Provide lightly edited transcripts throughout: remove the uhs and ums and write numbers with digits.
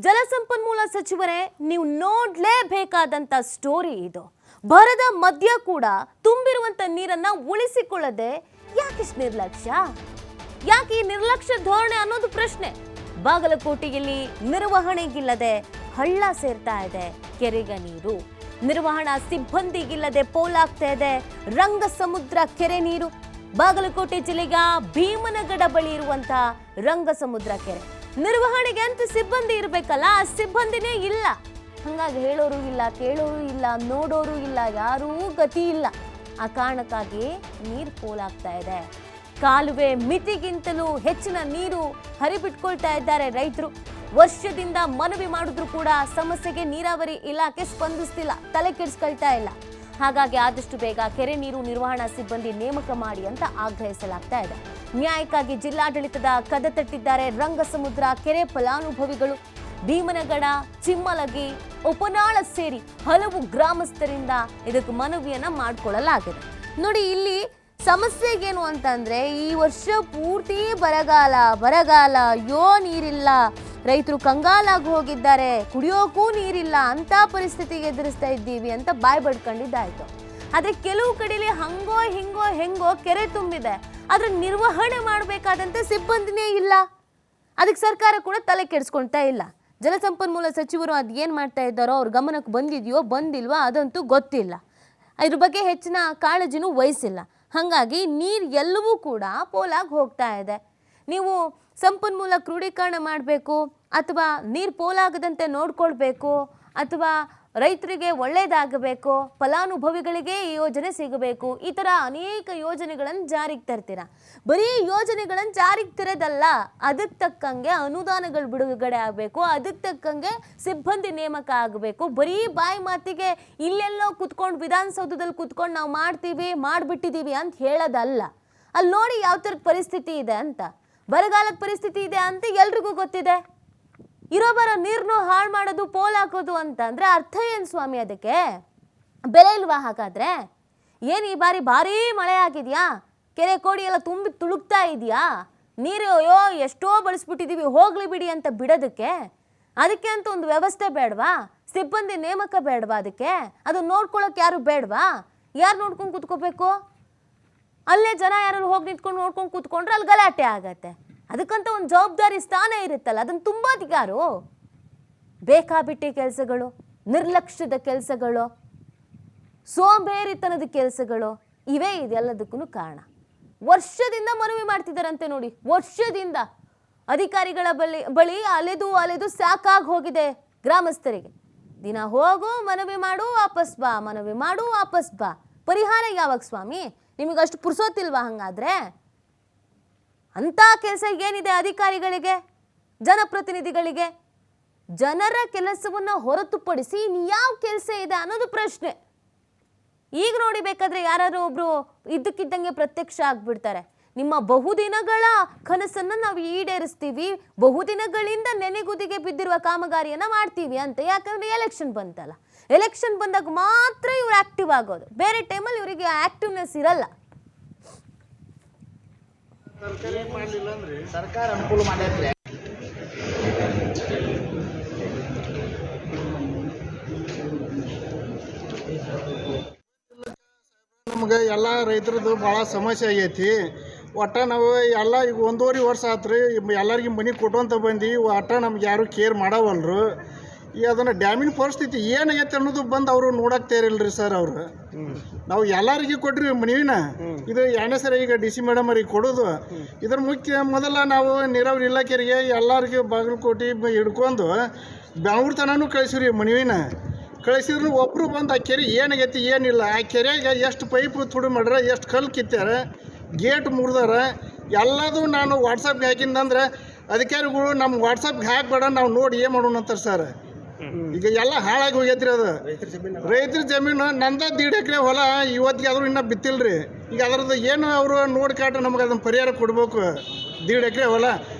ಜಲಸಂಪನ್ಮೂಲ ಸಚಿವರೇ, ನೀವು ನೋಡ್ಲೇಬೇಕಾದಂತ ಸ್ಟೋರಿ ಇದು. ಬರದ ಮಧ್ಯ ಕೂಡ ತುಂಬಿರುವಂತ ನೀರನ್ನ ಉಳಿಸಿಕೊಳ್ಳದೆ ಯಾಕಿಷ್ಟು ನಿರ್ಲಕ್ಷ್ಯ? ಯಾಕೆ ಈ ನಿರ್ಲಕ್ಷ್ಯ ಧೋರಣೆ ಅನ್ನೋದು ಪ್ರಶ್ನೆ. ಬಾಗಲಕೋಟೆಯಲ್ಲಿ ನಿರ್ವಹಣೆಗಿಲ್ಲದೆ ಹಳ್ಳ ಸೇರ್ತಾ ಇದೆ ಕೆರೆಗೆ ನೀರು. ನಿರ್ವಹಣಾ ಸಿಬ್ಬಂದಿಗಿಲ್ಲದೆ ಪೋಲಾಗ್ತಾ ಇದೆ ರಂಗಸಮುದ್ರ ಕೆರೆ ನೀರು. ಬಾಗಲಕೋಟೆ ಜಿಲ್ಲೆಯ ಭೀಮನಗಡ ಬಳಿ ಇರುವಂತ ರಂಗಸಮುದ್ರ ಕೆರೆ ನಿರ್ವಹಣೆಗೆ ಅಂತ ಸಿಬ್ಬಂದಿ ಇರಬೇಕಲ್ಲ, ಆ ಸಿಬ್ಬಂದಿನೇ ಇಲ್ಲ. ಹಂಗಾಗಿ ಹೇಳೋರು ಇಲ್ಲ, ಕೇಳೋರು ಇಲ್ಲ, ನೋಡೋರು ಇಲ್ಲ, ಯಾರೂ ಗತಿ ಇಲ್ಲ. ಆ ಕಾರಣಕ್ಕಾಗಿ ನೀರು ಪೋಲಾಗ್ತಾ ಇದೆ. ಕಾಲುವೆ ಮಿತಿಗಿಂತಲೂ ಹೆಚ್ಚಿನ ನೀರು ಹರಿಬಿಟ್ಕೊಳ್ತಾ ಇದ್ದಾರೆ ರೈತರು. ವರ್ಷದಿಂದ ಮನವಿ ಮಾಡಿದ್ರು ಕೂಡ ಸಮಸ್ಯೆಗೆ ನೀರಾವರಿ ಇಲಾಖೆ ಸ್ಪಂದಿಸ್ತಿಲ್ಲ, ತಲೆ ಕೆಡಿಸ್ಕೊಳ್ತಾ ಇಲ್ಲ. ಹಾಗಾಗಿ ಆದಷ್ಟು ಬೇಗ ಕೆರೆ ನೀರು ನಿರ್ವಹಣಾ ಸಿಬ್ಬಂದಿ ನೇಮಕ ಮಾಡಿ ಅಂತ ಆಗ್ರಹಿಸಲಾಗ್ತಾ ಇದೆ. ನ್ಯಾಯಕ್ಕಾಗಿ ಜಿಲ್ಲಾಡಳಿತದ ಕದ ತಟ್ಟಿದ್ದಾರೆ ರಂಗಸಮುದ್ರ ಕೆರೆ ಫಲಾನುಭವಿಗಳು. ಭೀಮನಗಡ, ಚಿಮ್ಮಲಗಿ, ಉಪನಾಳ ಸೇರಿ ಹಲವು ಗ್ರಾಮಸ್ಥರಿಂದ ಇದಕ್ಕೆ ಮನವಿಯನ್ನ ಮಾಡಿಕೊಳ್ಳಲಾಗಿದೆ. ನೋಡಿ, ಇಲ್ಲಿ ಸಮಸ್ಯೆಗೇನು ಅಂತಂದ್ರೆ, ಈ ವರ್ಷ ಪೂರ್ತಿ ಬರಗಾಲ, ಅಯ್ಯೋ ನೀರಿಲ್ಲ, ರೈತರು ಕಂಗಾಲಾಗಿ ಹೋಗಿದ್ದಾರೆ, ಕುಡಿಯೋಕ್ಕೂ ನೀರಿಲ್ಲ ಅಂತ ಪರಿಸ್ಥಿತಿಗೆ ಎದುರಿಸ್ತಾ ಇದ್ದೀವಿ ಅಂತ ಬಾಯ್ ಬಡ್ಕೊಂಡಿದ್ದಾಯ್ತು. ಆದ್ರೆ ಕೆಲವು ಕಡೆಯಲ್ಲಿ ಹೆಂಗೋ ಕೆರೆ ತುಂಬಿದೆ, ಆದ್ರೆ ನಿರ್ವಹಣೆ ಮಾಡಬೇಕಾದಂತ ಸಿಬ್ಬಂದಿನೇ ಇಲ್ಲ. ಅದಕ್ಕೆ ಸರ್ಕಾರ ಕೂಡ ತಲೆ ಕೆಡಿಸ್ಕೊಳ್ತಾ ಇಲ್ಲ. ಜಲಸಂಪನ್ಮೂಲ ಸಚಿವರು ಅದೇನ್ ಮಾಡ್ತಾ ಇದ್ದಾರೋ ಅವ್ರ ಗಮನಕ್ಕೆ ಬಂದಿದೆಯೋ ಬಂದಿಲ್ವಾ ಅದಂತೂ ಗೊತ್ತಿಲ್ಲ. ಇದ್ರ ಬಗ್ಗೆ ಹೆಚ್ಚಿನ ಕಾಳಜಿನೂ ವಹಿಸಿಲ್ಲ. ಹಾಗಾಗಿ ನೀರು ಎಲ್ಲವೂ ಕೂಡ ಪೋಲಾಗಿ ಹೋಗ್ತಾ ಇದೆ. ನೀವು ಸಂಪನ್ಮೂಲ ಕ್ರೋಢೀಕರಣ ಮಾಡಬೇಕು, ಅಥವಾ ನೀರು ಪೋಲಾಗದಂತೆ ನೋಡ್ಕೊಳ್ಬೇಕು, ಅಥವಾ ರೈತರಿಗೆ ಒಳ್ಳೇದಾಗಬೇಕು, ಫಲಾನುಭವಿಗಳಿಗೆ ಈ ಯೋಜನೆ ಸಿಗಬೇಕು, ಈ ಥರ ಅನೇಕ ಯೋಜನೆಗಳನ್ನು ಜಾರಿಗೆ ತರ್ತೀರ. ಬರೀ ಯೋಜನೆಗಳನ್ನು ಜಾರಿಗೆ ತರೋದಲ್ಲ, ಅದಕ್ಕೆ ತಕ್ಕಂಗೆ ಅನುದಾನಗಳು ಬಿಡುಗಡೆ ಆಗಬೇಕು, ಅದಕ್ಕೆ ತಕ್ಕಂಗೆ ಸಿಬ್ಬಂದಿ ನೇಮಕ ಆಗಬೇಕು. ಬರೀ ಬಾಯಿ ಮಾತಿಗೆ ಇಲ್ಲೆಲ್ಲೋ ಕುತ್ಕೊಂಡು ವಿಧಾನಸೌಧದಲ್ಲಿ ಕುತ್ಕೊಂಡು ನಾವು ಮಾಡಿಬಿಟ್ಟಿದ್ದೀವಿ ಅಂತ ಹೇಳೋದಲ್ಲ. ಅಲ್ಲಿ ನೋಡಿ ಯಾವ ಥರದ ಪರಿಸ್ಥಿತಿ ಇದೆ ಅಂತ. ಬರಗಾಲದ ಪರಿಸ್ಥಿತಿ ಇದೆ ಅಂತ ಎಲ್ರಿಗೂ ಗೊತ್ತಿದೆ. ಬರೋ ನೀರನ್ನು ಹಾಳು ಮಾಡೋದು, ಪೋಲ್ ಹಾಕೋದು ಅಂತಂದ್ರೆ ಅರ್ಥ ಏನು ಸ್ವಾಮಿ? ಅದಕ್ಕೆ ಬೆಲೆ ಇಲ್ವಾ? ಹಾಗಾದ್ರೆ ಏನು ಈ ಬಾರಿ ಭಾರೀ ಮಳೆ ಆಗಿದೆಯಾ? ಕೆರೆ ಕೋಡಿ ಎಲ್ಲ ತುಂಬಿ ತುಳುಕ್ತಾ ಇದೆಯಾ? ನೀರು ಅಯ್ಯೋ ಎಷ್ಟೋ ಬಳಸ್ಬಿಟ್ಟಿದ್ದೀವಿ, ಹೋಗ್ಲಿ ಬಿಡಿ ಅಂತ ಬಿಡೋದಕ್ಕೆ ಅದಕ್ಕೆ ಅಂತ ಒಂದು ವ್ಯವಸ್ಥೆ ಬೇಡವಾ? ಸಿಬ್ಬಂದಿ ನೇಮಕ ಬೇಡವಾ? ಅದಕ್ಕೆ ಅದು ನೋಡ್ಕೊಳ್ಳೋಕೆ ಯಾರು ಬೇಡವಾ? ಯಾರು ನೋಡ್ಕೊಂಡು ಕೂತ್ಕೋಬೇಕು? ಅಲ್ಲೇ ಜನ ಯಾರು ಹೋಗಿ ನಿಂತ್ಕೊಂಡು ನೋಡ್ಕೊಂಡು ಕೂತ್ಕೊಂಡ್ರೆ ಅಲ್ಲಿ ಗಲಾಟೆ ಆಗತ್ತೆ. ಅದಕ್ಕಂತ ಒಂದು ಜವಾಬ್ದಾರಿ ಸ್ಥಾನ ಇರುತ್ತಲ್ಲ, ಅದನ್ನು ತುಂಬೋದು ಯಾರು? ಬೇಕಾಬಿಟ್ಟಿ ಕೆಲಸಗಳು, ನಿರ್ಲಕ್ಷ್ಯದ ಕೆಲಸಗಳು, ಸೋಂಬೇರಿತನದ ಕೆಲಸಗಳು ಇವೇ ಇದೆಲ್ಲದಕ್ಕೂ ಕಾರಣ. ವರ್ಷದಿಂದ ಮನವಿ ಮಾಡ್ತಿದ್ದಾರಂತೆ ನೋಡಿ, ವರ್ಷದಿಂದ ಅಧಿಕಾರಿಗಳ ಬಳಿ ಅಲೆದು ಸಾಕಾಗಿ ಹೋಗಿದೆ ಗ್ರಾಮಸ್ಥರಿಗೆ. ದಿನ ಹೋಗು, ಮನವಿ ಮಾಡು, ವಾಪಸ್ ಬಾ, ಮನವಿ ಮಾಡು, ವಾಪಸ್ ಬಾ. ಪರಿಹಾರ ಯಾವಾಗ ಸ್ವಾಮಿ? ನಿಮಗಷ್ಟು ಪುರ್ಸೋತಿಲ್ವಾ? ಹಂಗಾದ್ರೆ ಅಂಥ ಕೆಲಸ ಏನಿದೆ ಅಧಿಕಾರಿಗಳಿಗೆ, ಜನಪ್ರತಿನಿಧಿಗಳಿಗೆ? ಜನರ ಕೆಲಸವನ್ನು ಹೊರತುಪಡಿಸಿ ಇನ್ಯಾವ ಕೆಲಸ ಇದೆ ಅನ್ನೋದು ಪ್ರಶ್ನೆ. ಈಗ ನೋಡಿ, ಬೇಕಾದ್ರೆ ಯಾರು ಒಬ್ರು ಇದ್ದಕ್ಕಿದ್ದಂಗೆ ಪ್ರತ್ಯಕ್ಷ ಆಗ್ಬಿಡ್ತಾರೆ. ನಿಮ್ಮ ಬಹುದಿನಗಳ ಕನಸನ್ನು ನಾವು ಈಡೇರಿಸ್ತೀವಿ, ಬಹುದಿನಗಳಿಂದ ನೆನೆಗುದಿಗೆ ಬಿದ್ದಿರುವ ಕಾಮಗಾರಿಯನ್ನ ಮಾಡ್ತೀವಿ ಅಂತ. ಯಾಕಂದ್ರೆ ಎಲೆಕ್ಷನ್ ಬಂತಲ್ಲ, ಎಲೆಕ್ಷನ್ ಬಂದಾಗ ಮಾತ್ರ ಇವ್ರು ಆಕ್ಟಿವ್ ಆಗೋದು, ಬೇರೆ ಟೈಮಲ್ಲಿ ಇವರಿಗೆ ಆಕ್ಟಿವ್ನೆಸ್ ಇರಲ್ಲ. ಸರ್ಕಾರ ಅನುಕೂಲ ಮಾಡೈತ್ರಿ. ನಮ್ಗೆ ಎಲ್ಲ ರೈತರದ್ದು ಭಾಳ ಸಮಸ್ಯೆ ಆಗೈತಿ. ಒಟ್ಟು ನಾವು ಎಲ್ಲ ಈಗ 1.5 ವರ್ಷ ಆತ್ರಿ, ಎಲ್ಲರಿಗೂ ಮನೆ ಕೊಟ್ಟುವಂತ ಬಂದು ಒಟ್ಟು ನಮ್ಗೆ ಯಾರು ಕೇರ್ ಮಾಡವಲ್ರು. ಈಗ ಅದನ್ನು ಡ್ಯಾಮಿನ ಪರಿಸ್ಥಿತಿ ಏನಾಗೈತೆ ಅನ್ನೋದು ಬಂದು ಅವರು ನೋಡಕ್ಕೆ ತಯಾರಿಲ್ರಿ ಸರ್. ಅವರು ನಾವು ಎಲ್ಲರಿಗೂ ಕೊಟ್ರಿ ಮನವಿನ, ಇದು 2ನೇ ಸರಿ ಈಗ DC ಮೇಡಮ್ ಅವ್ರಿಗೆ ಕೊಡೋದು. ಇದ್ರ ಮೊದಲ ನಾವು ನೀರಾವರಿ ಇಲಾಖೆರಿಗೆ ಎಲ್ಲರಿಗೂ ಬಾಗಲಕೋಟೆ ಹಿಡ್ಕೊಂಡು ಬೆಂಗಳೂರು ತನೂ ಕಳಿಸಿರಿ ಮನವಿನ. ಕಳಿಸಿದ್ರು ಒಬ್ಬರು ಬಂದು ಆ ಕೆರೆ ಏನಾಗೈತಿ ಏನಿಲ್ಲ, ಆ ಕೆರೆಗೆ ಎಷ್ಟು ಪೈಪ್ ತುಡು ಮಾಡ್ಯಾರ, ಎಷ್ಟು ಕಲ್ಲು ಕಿತ್ತಾರ, ಗೇಟ್ ಮುರಿದಾರ, ಎಲ್ಲದು ನಾನು ವಾಟ್ಸಪ್ಗೆ ಹಾಕಿಂದಂದ್ರೆ ಅಧಿಕಾರಿಗಳು ನಮ್ಮ ವಾಟ್ಸಪ್ಗೆ ಹಾಕಬೇಡ, ನಾವು ನೋಡಿ ಏನು ಮಾಡೋಣ ಅಂತಾರೆ ಸರ್. ಈಗ ಎಲ್ಲ ಹಾಳಾಗಿ ಹೋಗೈತ್ರಿ. ಅದು ರೈತರ ಜಮೀನು ನಂದ 1.5 ಎಕರೆ ಹೊಲ ಇವತ್ತಿಗೆ ಆದರೂ ಇನ್ನೂ ಬಿತ್ತಿಲ್ರಿ. ಈಗ ಅದರದ್ದು ಏನು ಅವರು ನೋಡ್ಕಾಟ್ರೆ ನಮಗೆ ಅದನ್ನು ಪರಿಹಾರ ಕೊಡ್ಬೇಕು. 1.5 ಎಕರೆ ಹೊಲ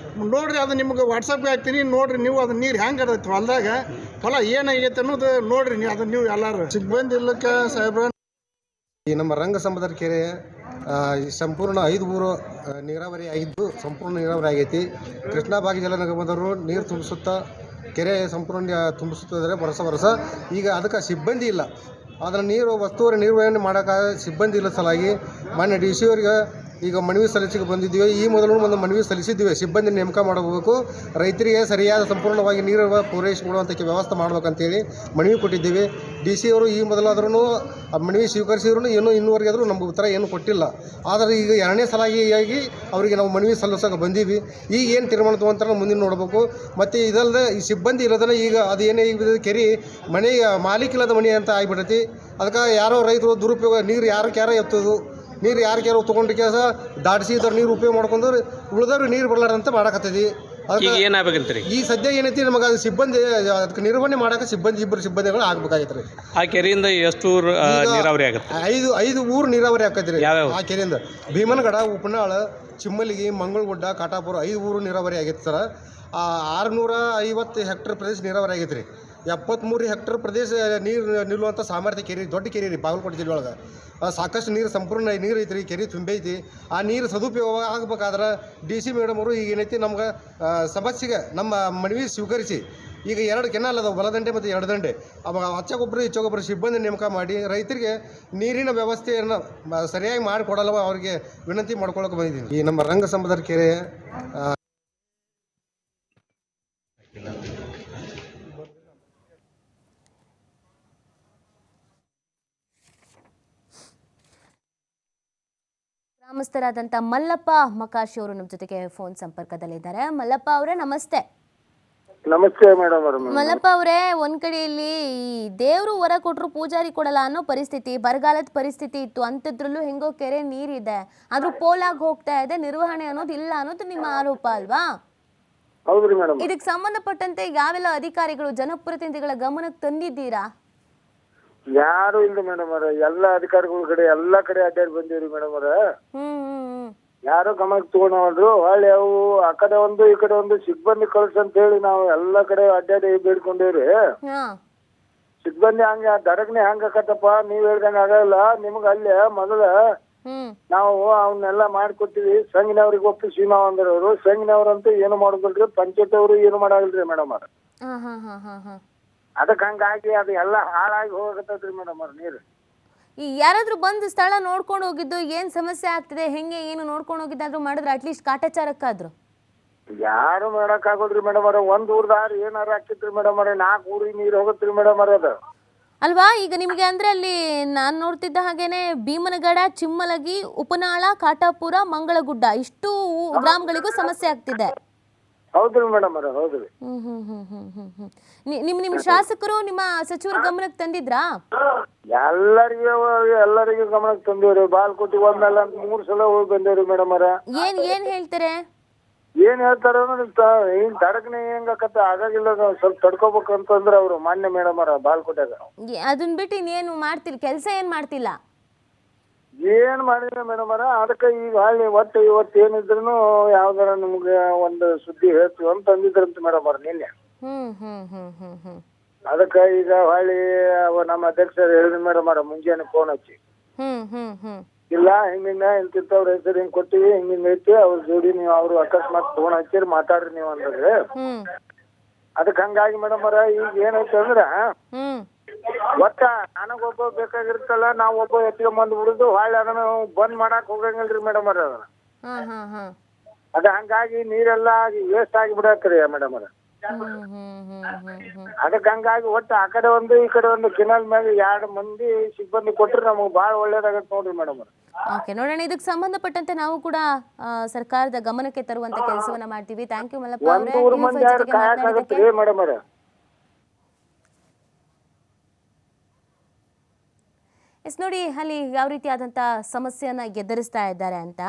ನೋಡ್ರಿ, ಅದು ನಿಮ್ಗೆ ವಾಟ್ಸಪ್ಗೆ ಹಾಕ್ತೀನಿ, ನೋಡ್ರಿ ನೀವು ಅದು ನೀರು ಹೆಂಗೆ ಇರ್ತೈತಿ ಹೊಲದಾಗ, ಹೊಲ ಏನಾಗೈತೆ ಅನ್ನೋದು ನೋಡ್ರಿ. ನೀವು ಅದನ್ನು ನೀವು ಎಲ್ಲರೂ ಸಿಬ್ಬಂದಿ ಇಲ್ಲಕ್ಕೆ ಸಾಹೇಬ್ರ. ಈ ನಮ್ಮ ರಂಗಸಮುದ್ರ ಕೆರೆ ಸಂಪೂರ್ಣ 5 ಊರು ನೀರಾವರಿ ಆಗಿದ್ದು ಸಂಪೂರ್ಣ ನೀರಾವರಿ ಆಗೈತಿ. ಕೃಷ್ಣಾ ಭಾಗ್ಯ ಜಲ ನಿಗಮದವರು ನೀರು ತುಂಬಿಸುತ್ತಾ ಕೆರೆ ಸಂಪೂರ್ಣ ತುಂಬಿಸುತ್ತಿದ್ದಾರೆ ವರ್ಷ ಈಗ ಅದಕ್ಕೆ ಸಿಬ್ಬಂದಿ ಇಲ್ಲ. ಅದರ ನೀರು ಒತ್ತುವರಿ ನಿರ್ವಹಣೆ ಮಾಡೋಕೆ ಸಿಬ್ಬಂದಿ ಇಲ್ಲ ಸಲಾಗಿ ಮಾನ್ಯ ಡಿ ಸಿ ಅವರಿಗೆ ಈಗ ಮನವಿ ಸಲ್ಲಿಸಿಗೆ ಬಂದಿದ್ದೀವಿ. ಈ ಮೊದಲು ಒಂದು ಮನವಿ ಸಲ್ಲಿಸಿದ್ದೀವಿ, ಸಿಬ್ಬಂದಿ ನೇಮಕ ಮಾಡಬೇಕು, ರೈತರಿಗೆ ಸರಿಯಾದ ಸಂಪೂರ್ಣವಾಗಿ ನೀರು ಪೂರೈಸಿಕೊಡುವಂಥ ವ್ಯವಸ್ಥೆ ಮಾಡ್ಬೇಕಂತೇಳಿ ಮನವಿ ಕೊಟ್ಟಿದ್ದೀವಿ. ಡಿ ಸಿ ಅವರು ಈ ಮೊದಲಾದ್ರೂ ಆ ಮನವಿ ಸ್ವೀಕರಿಸಿದ್ರು ಇನ್ನೂವರೆಗೆ ಆದರೂ ನಮ್ಗೆ ಉತ್ತರ ಏನು ಕೊಟ್ಟಿಲ್ಲ. ಆದರೆ ಈಗ 2ನೇ ಸಲಾಗಿ ಅವರಿಗೆ ನಾವು ಮನವಿ ಸಲ್ಲಿಸೋಕೆ ಬಂದೀವಿ. ಈಗ ಏನು ತೀರ್ಮಾನ ತೊಗೊಂತಾರೆ ಮುಂದಿನ ನೋಡಬೇಕು. ಮತ್ತು ಇದಲ್ಲದೆ ಈ ಸಿಬ್ಬಂದಿ ಇಲ್ಲದನ್ನ ಈಗ ಅದು ಏನೇ ಈಗ ಕೆರೆ ಮನೆಗೆ ಮಾಲೀಕಿಲ್ಲದ ಮನೆ ಅಂತ ಆಗಿಬಿಟ್ಟೈತಿ. ಅದಕ್ಕೆ ಯಾರೋ ರೈತರು ದುರುಪಯೋಗ ನೀರು ಯಾರು ಎತ್ತೋದು, ನೀರು ಯಾರು ತೊಗೊಂಡು ಕೆಲಸ ದಾಟಿಸಿ ಇದ್ರ ನೀರು ಉಪಯೋಗ ಮಾಡ್ಕೊಂಡ್ರೆ ಉಳಿದವ್ರು ನೀರು ಬರಲಾರಂತ ಮಾಡಕತ್ತೈತಿ. ಅದಕ್ಕೆ ಏನಾಗಬೇಕಂತ್ರಿ ಈ ಸದ್ಯ ಏನೈತಿ ನಮಗೆ ಅದು ಸಿಬ್ಬಂದಿ ಅದಕ್ಕೆ ನಿರ್ವಹಣೆ ಮಾಡೋಕೆ ಇಬ್ಬರು ಸಿಬ್ಬಂದಿಗಳು ಆಗ್ಬೇಕಾಗೈತೆ ರೀ. ಆ ಕೆರೆಯಿಂದ ಎಷ್ಟು ನೀರಾವರಿ ಆಗುತ್ತೆ? ಐದು ಊರು ನೀರಾವರಿ ಆಕೈತಿ ರೀ. ಯಾವ್ಯಾವ? ಆ ಕೆರೆಯಿಂದ ಭೀಮನಗಡ, ಉಪನಾಳ, ಚಿಮ್ಮಲಿಗಿ, ಮಂಗಳಗುಡ್ಡ, ಕಾಟಾಪುರ 5 ಊರು ನೀರಾವರಿ ಆಗೈತೆ ಸರ್. 650 ಹೆಕ್ಟರ್ ಪ್ರದೇಶ ನೀರಾವರಿ ಆಗೈತೆ ರೀ. 73 ಹೆಕ್ಟರ್ ಪ್ರದೇಶ ನೀರು ನಿಲ್ಲುವಂಥ ಸಾಮರ್ಥ್ಯ ಕೆರೆ, ದೊಡ್ಡ ಕೆರೆ ರೀ ಬಾಗಲಕೋಟೆ ಜಿಲ್ಲೆ ಒಳಗೆ. ಸಾಕಷ್ಟು ನೀರು ಸಂಪೂರ್ಣ ನೀರು ಐತಿ ರೀ, ಕೆರೆ ತುಂಬೈತಿ. ಆ ನೀರು ಸದುಪಯೋಗ ಆಗಬೇಕಾದ್ರೆ ಡಿ ಸಿ ಮೇಡಮ್ ಅವರು ಈಗ ಏನೈತಿ ನಮ್ಗೆ ಸಮಸ್ಯೆಗೆ ನಮ್ಮ ಮನವಿ ಸ್ವೀಕರಿಸಿ ಈಗ 2 ಕೆನಾಲ್ ಅದಾವೆ, ಬಲದಂಡೆ ಮತ್ತು ಎಡದಂಡೆ. ಅವಾಗ ಹಚ್ಚಗೊಬ್ಬರು ಇಚ್ಚಗೊಬ್ಬರು ಸಿಬ್ಬಂದಿ ನೇಮಕ ಮಾಡಿ ರೈತರಿಗೆ ನೀರಿನ ವ್ಯವಸ್ಥೆಯನ್ನು ಸರಿಯಾಗಿ ಮಾಡಿಕೊಡಲ್ಲ ಅವರಿಗೆ ವಿನಂತಿ ಮಾಡ್ಕೊಳ್ಳೋಕೆ ಬಂದಿದ್ದೀವಿ. ಈ ನಮ್ಮ ರಂಗಸಂಬದರ ಕೆರೆ ಗ್ರಾಮಸ್ಥರಾದಂಥ ಮಲ್ಲಪ್ಪ ಮಕಾಶಿ ಅವರು ನಮ್ಮ ಜೊತೆಗೆ ಫೋನ್ ಸಂಪರ್ಕದಲ್ಲಿದ್ದಾರೆ. ಮಲ್ಲಪ್ಪ ಅವರೇ ನಮಸ್ತೆ. ನಮಸ್ತೆ ಮೇಡಮ್. ಮಲ್ಲಪ್ಪ ಅವರೇ, ಒಂದ್ ಕಡೆಯಲ್ಲಿ ಈ ದೇವ್ರು ವರ ಕೊಟ್ರು ಪೂಜಾರಿ ಕೊಡಲ್ಲ ಅನ್ನೋ ಪರಿಸ್ಥಿತಿ, ಬರಗಾಲದ ಪರಿಸ್ಥಿತಿ ಇತ್ತು. ಅಂಥದ್ರಲ್ಲೂ ಹೆಂಗೋ ಕೆರೆ ನೀರಿದೆ, ಆದ್ರೂ ಪೋಲಾಗಿ ಹೋಗ್ತಾ ಇದೆ, ನಿರ್ವಹಣೆ ಅನ್ನೋದು ಇಲ್ಲ ಅನ್ನೋದು ನಿಮ್ಮ ಆರೋಪ ಅಲ್ವಾ? ಹೌದ್ರಿ ಮೇಡಮ್. ಇದಕ್ಕೆ ಸಂಬಂಧಪಟ್ಟಂತೆ ಯಾವೆಲ್ಲ ಅಧಿಕಾರಿಗಳು, ಜನಪ್ರತಿನಿಧಿಗಳ ಗಮನಕ್ಕೆ ತಂದಿದ್ದೀರಾ? ಯಾರು ಇಲ್ಲ ಮೇಡಮ್ ಅವ್ರ, ಎಲ್ಲ ಅಧಿಕಾರಿಗಳ ಕಡೆ ಎಲ್ಲಾ ಕಡೆ ಅಡ್ಡಾಡಿ ಬಂದಿವ್ರಿ ಮೇಡಮ್ ಅವ್ರ. ಯಾರು ಗಮನಕ್ಕೆ ತಗೊಂಡ್ರು. ಹೊಳ್ಳಿ ಅವು ಆ ಕಡೆ ಒಂದು ಈ ಕಡೆ ಒಂದು ಸಿಬ್ಬಂದಿ ಕಳ್ಸಂತ ಹೇಳಿ ನಾವು ಎಲ್ಲಾ ಕಡೆ ಅಡ್ಡಾಡಿ ಬೇಡ್ಕೊಂಡೇವ್ರಿ. ಸಿಬ್ಬಂದಿ ಹಂಗ ದರಗ್ನೆ ಹಂಗ ಆಕತ್ತಪ್ಪ, ನೀವ್ ಹೇಳ್ದಂಗ ಆಗಲ್ಲ. ನಿಮ್ಗ ಅಲ್ಲೇ ಮೊದಲ ನಾವು ಅವನ್ನೆಲ್ಲ ಮಾಡ್ಕೊಟ್ಟಿವಿ, ಸಂಘಿನವ್ರಿಗೆ ಒಪ್ಪಿಸಿ ನಾವ್ ಅಂದ್ರವ್ರು. ಸಂಘಿನವ್ರಂತೂ ಏನು ಮಾಡುದಿಲ್ರಿ, ಪಂಚಾಯತ್ ಅವರು ಏನು ಮಾಡಾಗಿಲ್ರಿ ಮೇಡಮ್ ಅವ್ರ. ಅದಕ್ಕೆ ಹಂಗಾಗಿ ಅದು ಎಲ್ಲ ಹಾಳಾಗಿ ಹೋಗತ್ತದ್ರಿ ಮೇಡಮ್ ಅವ್ರ ನೀರು. ಈ ಯಾರಾದ್ರೂ ಬಂದು ಸ್ಥಳ ನೋಡ್ಕೊಂಡು ಹೋಗಿದ್ದು, ಏನ್ ಸಮಸ್ಯೆ ಆಗ್ತಿದೆ, ಹೆಂಗೆ ಏನು ನೋಡ್ಕೊಂಡು ಹೋಗಿದ್ದಾದ್ರೂ ಮಾಡಿದ್ರೆ ಅಟ್ಲೀಸ್ಟ್ ಕಾಟಾಚಾರಕ್ಕಾದ್ರು? ಯಾರು ಮಾಡಕ್ ಆಗೋದ್ರಿ ಮೇಡಮ್ ಅವ್ರ. 1 ಊರ್ದಾರ ಏನಾರ ಹಾಕಿತ್ರಿ ಮೇಡಮ್ ಅವ್ರ, 4 ಊರಿಗೆ ನೀರ್ ಹೋಗತ್ರಿ ಮೇಡಮ್ ಅವ್ರ. ಅದ ಅಲ್ವಾ? ಈಗ ನಿಮ್ಗೆ ಅಂದ್ರೆ ಅಲ್ಲಿ ನಾನ್ ನೋಡ್ತಿದ್ದ ಹಾಗೇನೆ ಭೀಮನಗಡ, ಚಿಮ್ಮಲಗಿ, ಉಪನಾಳ, ಕಾಟಾಪುರ, ಮಂಗಳಗುಡ್ಡ ಇಷ್ಟು ಗ್ರಾಮಗಳಿಗೂ ಸಮಸ್ಯೆ ಆಗ್ತಿದೆ. ಹೌದ್ರಿ ಮೇಡಮ್ ಅವ್ರ, ಹೌದ್ರಿ. ನಿಮ್ ಶಾಸಕರು, ನಿಮ್ಮ ಸಚಿವರ ಗಮನಕ್ಕೆ ತಂದಿದ್ರಾ? ಎಲ್ಲರಿಗೂ ಗಮನಕ್ಕೆ ತಂದೇವ್ರಿ. ಬಾಲ್ಕೋಟಿ ಒಂದಲ್ಲ ಅಂತ 3 ಸಲ ಹೋಗಿ ಬಂದೇವ್ರಿ ಮೇಡಮ್ ಅವ್ರ. ಏನ್ ಹೇಳ್ತಾರೆ? ಏನ್ ಹೇಳ್ತಾರ ಹಿಂಗ್ ತಡಕ್ನೆ ಹೆಂಗಾಕತ್ತ ಆಗಾಗಿಲ್ಲ, ಸ್ವಲ್ಪ ತಡ್ಕೋಬೇಕು ಅಂತಂದ್ರ ಅವ್ರು ಮಾನ್ಯ ಮೇಡಮ್ ಅವ್ರ ಬಾಲ್ಕೋಟ್ಯಾಗ. ಅದನ್ ಬಿಟ್ಟು ಇನ್ನೇನು ಮಾಡ್ತಿಲ್ಲ, ಕೆಲಸ ಏನ್ ಮಾಡ್ತಿಲ್ಲ? ಏನ್ ಮಾಡಿಲ್ಲ ಮೇಡಮ್ ಅವ್ರ. ಅದಕ್ಕೆ ಈಗ ಹಳ್ಳಿ ಒಟ್ಟು ಇವತ್ತು ಏನಿದ್ರು ಯಾವ್ದಾರ ನಿಮ್ಗೆ ಒಂದು ಸುದ್ದಿ ಹೇಳ್ತೀವಿ ಅಂತ ಅಂದಿದ್ರಂತ ಮೇಡಮ್ ಅವ್ರ ನಿನ್ನೆ. ಅದಕ್ಕ ಈಗ ಹಳ್ಳಿ ನಮ್ಮ ಅಧ್ಯಕ್ಷರು ಹೇಳಿದ್ರಿ ಮೇಡಮ್ ಅವ್ರ ಮುಂಜಾನೆ ಫೋನ್ ಹಚ್ಚಿ, ಇಲ್ಲ ಹಿಂಗಿಂಗ ಇಂತಿಂತವ್ರ ಹೆಸರು ಹಿಂಗ್ ಕೊಟ್ಟಿವಿ, ಹಿಂಗಿಂಗ ಐತಿ, ಅವ್ರ ಜೋಡಿ ನೀವು ಅವ್ರು ಅಕಸ್ಮಾತ್ ಫೋನ್ ಹಚ್ಚಿರಿ ಮಾತಾಡ್ರಿ ನೀವು ಅಂದ್ರಿ. ಅದಕ್ಕೆ ಹಂಗಾಗಿ ಮೇಡಮ್ ಅವ್ರ ಈಗ ಏನೈತೆ ಅಂದ್ರ ಒಟ್ಟ ನನಗೊಬ್ಬ ಬೇಕಾಗಿರ್ತಲ್ಲ, ನಾವ್ ಒಬ್ಬ ಎತ್ಕೊಂಡ್ ಬಿಡುದು ಹೊಳ್ಳಿ ಅದನ್ನ ಬಂದ್ ಮಾಡಾಕ್ ಹೋಗಂಗಿಲ್ರಿ ಮೇಡಮ್ ಅವ್ರ. ಅದ ಹಂಗಾಗಿ ನೀರೆಲ್ಲ ವೇಸ್ಟ್ ಆಗಿ ಬಿಡತ್ರಿ ಮೇಡಮ್ ಅವ್ರ. ಅದಕ್ಕೆ ಹಂಗಾಗಿ ಒಟ್ಟು ಆ ಕಡೆ ಒಂದು ಈ ಕಡೆ ಒಂದು ಕೆನಾಲ್ ಮ್ಯಾಗ 2 ಮಂದಿ ಸಿಬ್ಬಂದಿ ಕೊಟ್ರೆ ನಮಗ್ ಬಾಳ ಒಳ್ಳೇದಾಗತ್ತೆ ನೋಡ್ರಿ ಮೇಡಮ್ ಅವ್ರ. ಓಕೆ, ನೋಡೋಣ. ಇದಕ್ಕೆ ಸಂಬಂಧಪಟ್ಟಂತೆ ನಾವು ಕೂಡ ಸರ್ಕಾರದ ಗಮನಕ್ಕೆ ತರುವಂತ ಕೆಲಸವನ್ನ ಮಾಡ್ತೀವಿ. ಥ್ಯಾಂಕ್ ಯು ಮಲ್ಲಪ್ಪ ಅವರೇ. 1 ಊರ್ ಮಂದಿ ಯಾರು ಕಾಯಕಾಗತ್ರಿ ಮೇಡಮ್ ಅವ್ರ. ಎಸ್, ನೋಡಿ ಅಲ್ಲಿ ಯಾವ ರೀತಿಯಾದಂಥ ಸಮಸ್ಯೆಯನ್ನು ಎದುರಿಸ್ತಾ ಇದ್ದಾರೆ ಅಂತ.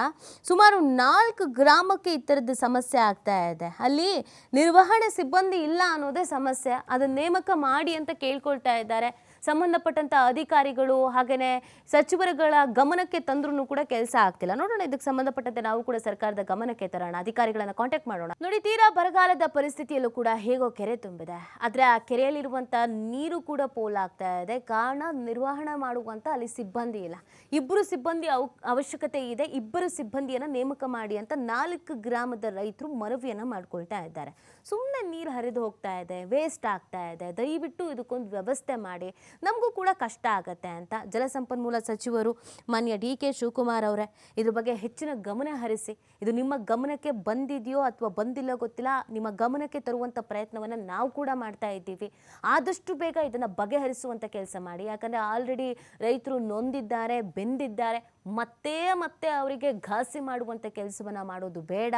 ಸುಮಾರು 4 ಗ್ರಾಮಕ್ಕೆ ಈ ಥರದ್ದು ಸಮಸ್ಯೆ ಆಗ್ತಾ ಇದೆ. ಅಲ್ಲಿ ನಿರ್ವಹಣೆ ಸಿಬ್ಬಂದಿ ಇಲ್ಲ ಅನ್ನೋದೇ ಸಮಸ್ಯೆ. ಅದನ್ನ ನೇಮಕ ಮಾಡಿ ಅಂತ ಕೇಳ್ಕೊಳ್ತಾ ಇದ್ದಾರೆ. ಸಂಬಂಧಪಟ್ಟಂಥ ಅಧಿಕಾರಿಗಳು ಹಾಗೆಯೇ ಸಚಿವರುಗಳ ಗಮನಕ್ಕೆ ತಂದ್ರೂ ಕೂಡ ಕೆಲಸ ಆಗ್ತಿಲ್ಲ. ನೋಡೋಣ, ಇದಕ್ಕೆ ಸಂಬಂಧಪಟ್ಟಂತೆ ನಾವು ಕೂಡ ಸರ್ಕಾರದ ಗಮನಕ್ಕೆ ತರೋಣ, ಅಧಿಕಾರಿಗಳನ್ನ ಕಾಂಟ್ಯಾಕ್ಟ್ ಮಾಡೋಣ. ನೋಡಿ, ತೀರಾ ಬರಗಾಲದ ಪರಿಸ್ಥಿತಿಯಲ್ಲೂ ಕೂಡ ಹೇಗೋ ಕೆರೆ ತುಂಬಿದೆ, ಆದರೆ ಆ ಕೆರೆಯಲ್ಲಿರುವಂಥ ನೀರು ಕೂಡ ಪೋಲಾಗ್ತಾ ಇದೆ. ಕಾರಣ ನಿರ್ವಹಣೆ ಮಾಡುವಂಥ ಅಲ್ಲಿ ಸಿಬ್ಬಂದಿ ಇಲ್ಲ. ಇಬ್ಬರು ಸಿಬ್ಬಂದಿ ಅವಶ್ಯಕತೆ ಇದೆ, ಇಬ್ಬರು ಸಿಬ್ಬಂದಿಯನ್ನು ನೇಮಕ ಮಾಡಿ ಅಂತ 4 ಗ್ರಾಮದ ರೈತರು ಮನವಿಯನ್ನು ಮಾಡ್ಕೊಳ್ತಾ ಇದ್ದಾರೆ. ಸುಮ್ಮನೆ ನೀರು ಹರಿದು ಹೋಗ್ತಾ ಇದೆ, ವೇಸ್ಟ್ ಆಗ್ತಾ ಇದೆ, ದಯವಿಟ್ಟು ಇದಕ್ಕೊಂದು ವ್ಯವಸ್ಥೆ ಮಾಡಿ, ನಮಗೂ ಕೂಡ ಕಷ್ಟ ಆಗತ್ತೆ ಅಂತ ಜಲಸಂಪನ್ಮೂಲ ಸಚಿವರು ಮಾನ್ಯ ಡಿ ಕೆ ಶಿವಕುಮಾರ್ ಅವರೇ ಇದ್ರ ಬಗ್ಗೆ ಹೆಚ್ಚಿನ ಗಮನ ಹರಿಸಿ, ಇದು ನಿಮ್ಮ ಗಮನಕ್ಕೆ ಬಂದಿದೆಯೋ ಅಥವಾ ಬಂದಿಲ್ಲ ಗೊತ್ತಿಲ್ಲ, ನಿಮ್ಮ ಗಮನಕ್ಕೆ ತರುವಂಥ ಪ್ರಯತ್ನವನ್ನು ನಾವು ಕೂಡ ಮಾಡ್ತಾ ಇದ್ದೀವಿ. ಆದಷ್ಟು ಬೇಗ ಇದನ್ನು ಬಗೆಹರಿಸುವಂಥ ಕೆಲಸ ಮಾಡಿ. ಯಾಕಂದರೆ ಆಲ್ರೆಡಿ ರೈತರು ನೊಂದಿದ್ದಾರೆ, ಬೆಂದಿದ್ದಾರೆ. ಮತ್ತೆ ಅವರಿಗೆ ಘಾಸಿ ಮಾಡುವಂಥ ಕೆಲಸವನ್ನು ಮಾಡೋದು ಬೇಡ.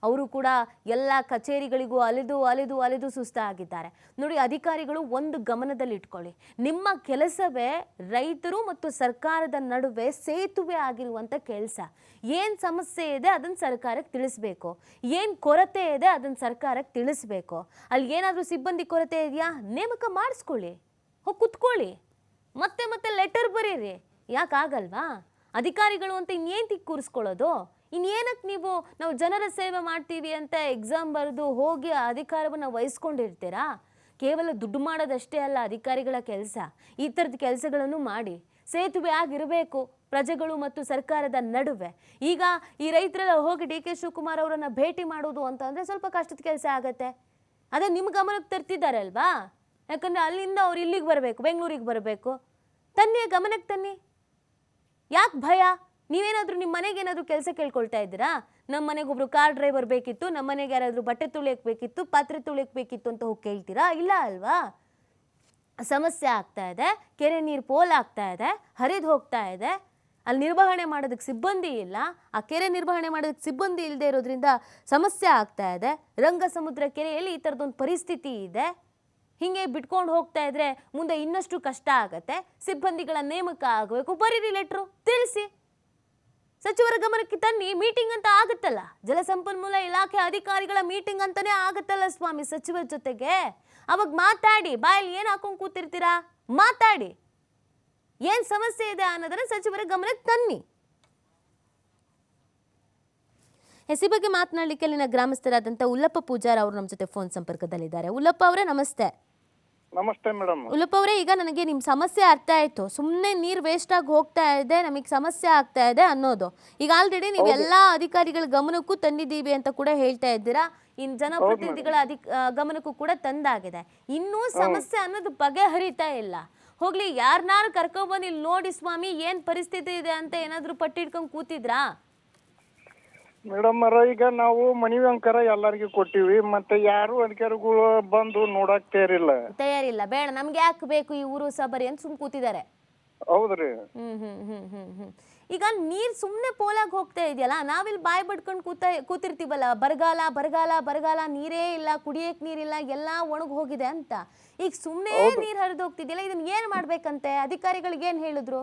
ಅವರು ಕೂಡ ಎಲ್ಲ ಕಚೇರಿಗಳಿಗೂ ಅಲೆದು ಸುಸ್ತಾಗಿದ್ದಾರೆ. ನೋಡಿ, ಅಧಿಕಾರಿಗಳು ಒಂದು ಗಮನದಲ್ಲಿಟ್ಕೊಳ್ಳಿ, ನಿಮ್ಮ ಕೆಲಸವೇ ರೈತರು ಮತ್ತು ಸರ್ಕಾರದ ನಡುವೆ ಸೇತುವೆ ಆಗಿರುವಂಥ ಕೆಲಸ. ಏನು ಸಮಸ್ಯೆ ಇದೆ ಅದನ್ನು ಸರ್ಕಾರಕ್ಕೆ ತಿಳಿಸ್ಬೇಕು, ಏನು ಕೊರತೆ ಇದೆ ಅದನ್ನು ಸರ್ಕಾರಕ್ಕೆ ತಿಳಿಸ್ಬೇಕು. ಅಲ್ಲಿ ಏನಾದರೂ ಸಿಬ್ಬಂದಿ ಕೊರತೆ ಇದೆಯಾ, ನೇಮಕ ಮಾಡಿಸ್ಕೊಳ್ಳಿ, ಹೋಗಿ ಕುತ್ಕೊಳ್ಳಿ, ಮತ್ತೆ ಲೆಟರ್ ಬರೀರಿ. ಯಾಕಾಗಲ್ವಾ? ಅಧಿಕಾರಿಗಳು ಅಂತ ಇನ್ನೇನು ಕೂರಿಸ್ಕೊಳ್ಳೋದು? ಇನ್ನೇನಕ್ಕೆ ನಾವು ಜನರ ಸೇವೆ ಮಾಡ್ತೀವಿ ಅಂತ ಎಕ್ಸಾಮ್ ಬರೆದು ಹೋಗಿ ಅಧಿಕಾರವನ್ನು ವಹಿಸ್ಕೊಂಡಿರ್ತೀರಾ? ಕೇವಲ ದುಡ್ಡು ಮಾಡೋದಷ್ಟೇ ಅಲ್ಲ ಅಧಿಕಾರಿಗಳ ಕೆಲಸ. ಈ ಥರದ ಕೆಲಸಗಳನ್ನು ಮಾಡಿ, ಸೇತುವೆ ಆಗಿರಬೇಕು ಪ್ರಜೆಗಳು ಮತ್ತು ಸರ್ಕಾರದ ನಡುವೆ. ಈಗ ಈ ರೈತರೆಲ್ಲ ಹೋಗಿ ಡಿ ಕೆ ಶಿವಕುಮಾರ್ ಅವರನ್ನು ಭೇಟಿ ಮಾಡೋದು ಅಂತಂದರೆ ಸ್ವಲ್ಪ ಕಷ್ಟದ ಕೆಲಸ ಆಗತ್ತೆ. ಅದೇ ನಿಮ್ಮ ಗಮನಕ್ಕೆ ತರ್ತಿದ್ದಾರೆ ಅಲ್ವಾ? ಯಾಕಂದರೆ ಅಲ್ಲಿಂದ ಅವ್ರು ಇಲ್ಲಿಗೆ ಬರಬೇಕು, ಬೆಂಗಳೂರಿಗೆ ಬರಬೇಕು. ತನ್ನಿ, ಗಮನಕ್ಕೆ ತನ್ನಿ. ಯಾಕೆ ಭಯ? ನೀವೇನಾದರೂ ನಿಮ್ಮ ಮನೆಗೆ ಏನಾದರೂ ಕೆಲಸ ಕೇಳ್ಕೊಳ್ತಾ ಇದ್ದೀರಾ? ನಮ್ಮ ಮನೆಗೆ ಒಬ್ರು ಕಾರ್ ಡ್ರೈವರ್ ಬೇಕಿತ್ತು, ನಮ್ಮ ಮನೆಗೆ ಯಾರಾದರೂ ಬಟ್ಟೆ ತುಳಿಯಕ್ಕೆ ಬೇಕಿತ್ತು, ಪಾತ್ರೆ ತುಳಿಯಕ್ಕೆ ಬೇಕಿತ್ತು ಅಂತ ಹೋಗಿ ಕೇಳ್ತೀರಾ? ಇಲ್ಲ ಅಲ್ವಾ? ಸಮಸ್ಯೆ ಆಗ್ತಾ ಇದೆ, ಕೆರೆ ನೀರು ಪೋಲ್ ಆಗ್ತಾ ಇದೆ, ಹರಿದು ಹೋಗ್ತಾ ಇದೆ, ಅಲ್ಲಿ ನಿರ್ವಹಣೆ ಮಾಡೋದಕ್ಕೆ ಸಿಬ್ಬಂದಿ ಇಲ್ಲ, ಆ ಕೆರೆ ನಿರ್ವಹಣೆ ಮಾಡೋದಕ್ಕೆ ಸಿಬ್ಬಂದಿ ಇಲ್ಲದೆ ಇರೋದ್ರಿಂದ ಸಮಸ್ಯೆ ಆಗ್ತಾ ಇದೆ. ರಂಗಸಮುದ್ರ ಕೆರೆಯಲ್ಲಿ ಈ ಥರದೊಂದು ಪರಿಸ್ಥಿತಿ ಇದೆ. ಹೀಗೆ ಬಿಟ್ಕೊಂಡು ಹೋಗ್ತಾ ಇದ್ರೆ ಮುಂದೆ ಇನ್ನಷ್ಟು ಕಷ್ಟ ಆಗತ್ತೆ. ಸಿಬ್ಬಂದಿಗಳ ನೇಮಕ ಆಗಬೇಕು, ಬರೀರಿ ಲೆಟ್ರು, ತಿಳಿಸಿ, ಸಚಿವರ ಗಮನಕ್ಕೆ ತನ್ನಿ. ಮೀಟಿಂಗ್ ಅಂತ ಆಗುತ್ತಲ್ಲ, ಜಲಸಂಪನ್ಮೂಲ ಇಲಾಖೆ ಅಧಿಕಾರಿಗಳ ಮೀಟಿಂಗ್ ಅಂತಾನೆ ಆಗುತ್ತಲ್ಲ ಸ್ವಾಮಿ ಸಚಿವರ ಜೊತೆಗೆ. ಅವಾಗ ಮಾತಾಡಿ, ಬಾಯಲ್ಲಿ ಏನು ಹಾಕೊಂಡು ಕೂತಿರ್ತೀರಾ? ಮಾತಾಡಿ, ಏನು ಸಮಸ್ಯೆ ಇದೆ ಅನ್ನೋದನ್ನ ಸಚಿವರ ಗಮನಕ್ಕೆ ತನ್ನಿ. ಈ ಬಗ್ಗೆ ಮಾತನಾಡಲಿಕ್ಕೆ ಅಲ್ಲಿನ ಗ್ರಾಮಸ್ಥರಾದಂಥ ಉಲ್ಲಪ್ಪ ಪೂಜಾರ್ ಅವರು ನಮ್ಮ ಜೊತೆ ಫೋನ್ ಸಂಪರ್ಕದಲ್ಲಿದ್ದಾರೆ. ಉಲ್ಲಪ್ಪ ಅವರೇ ನಮಸ್ತೆ. ನಮಸ್ತೆ ಮೇಡಮ್. ಉಲ್ಲಪ್ಪ ಅವರೇ, ಈಗ ನನಗೆ ನಿಮ್ಮ ಸಮಸ್ಯೆ ಅರ್ಥ ಆಯಿತು. ಸುಮ್ಮನೆ ನೀರು ವೇಸ್ಟ್ ಆಗಿ ಹೋಗ್ತಾ ಇದೆ, ನಮಗೆ ಸಮಸ್ಯೆ ಆಗ್ತಾ ಇದೆ ಅನ್ನೋದು. ಈಗ ಆಲ್ರೆಡಿ ನೀವು ಎಲ್ಲ ಅಧಿಕಾರಿಗಳ ಗಮನಕ್ಕೂ ತಂದಿದ್ದೀವಿ ಅಂತ ಕೂಡ ಹೇಳ್ತಾ ಇದ್ದೀರಾ. ಇನ್ನು ಜನಪ್ರತಿನಿಧಿಗಳ ಗಮನಕ್ಕೂ ಕೂಡ ತಂದಾಗಿದೆ. ಇನ್ನೂ ಸಮಸ್ಯೆ ಅನ್ನೋದು ಬಗೆಹರಿತಾ ಇಲ್ಲ. ಹೋಗ್ಲಿ, ಯಾರನ್ನಾರು ಕರ್ಕೊಂಡ್ಬಂದು ಇಲ್ಲಿ ನೋಡಿ ಸ್ವಾಮಿ ಏನು ಪರಿಸ್ಥಿತಿ ಇದೆ ಅಂತ ಏನಾದರೂ ಪಟ್ಟಿಡ್ಕೊಂಡು ಕೂತಿದ್ರಾ? ಮೇಡಮ್ ಈಗ ನಾವು ಮನವಿ ಅಂಕರ ಎಲ್ಲರಿಗೂ ಕೊಟ್ಟಿವಿ, ಮತ್ತೆ ಯಾರು ಅಧಿಕಾರಿಗಳು ಬಂದು ನೋಡಕ್ ತಯಾರಿಲ್ಲ. ಬೇಡ, ನಮ್ಗೆ ಯಾಕೆ ಬೇಕು ಈ ಊರು ಸಬರಿ ಅಂತ ಸುಮ್ ಕೂತಿದ್ದಾರೆ. ಹೌದ್ರಿ. ಈಗ ನೀರ್ ಸುಮ್ನೆ ಪೋಲಾಗಿ ಹೋಗ್ತಾ ಇದೆಯಲ್ಲ, ನಾವಿಲ್ಲಿ ಬಾಯಿ ಬಡ್ಕೊಂಡು ಕೂತಿರ್ತೀವಲ್ಲ, ಬರಗಾಲ, ನೀರೇ ಇಲ್ಲ, ಕುಡಿಯಕ್ ನೀರಿಲ್ಲ, ಎಲ್ಲ ಒಣಗ್ ಹೋಗಿದೆ ಅಂತ. ಈಗ ಸುಮ್ನೆ ನೀರ್ ಹರಿದು ಹೋಗ್ತಿದ್ಯಲ್ಲ, ಇದನ್ನ ಏನ್ ಮಾಡ್ಬೇಕಂತೆ? ಅಧಿಕಾರಿಗಳಿಗೆ ಏನ್ ಹೇಳಿದ್ರು?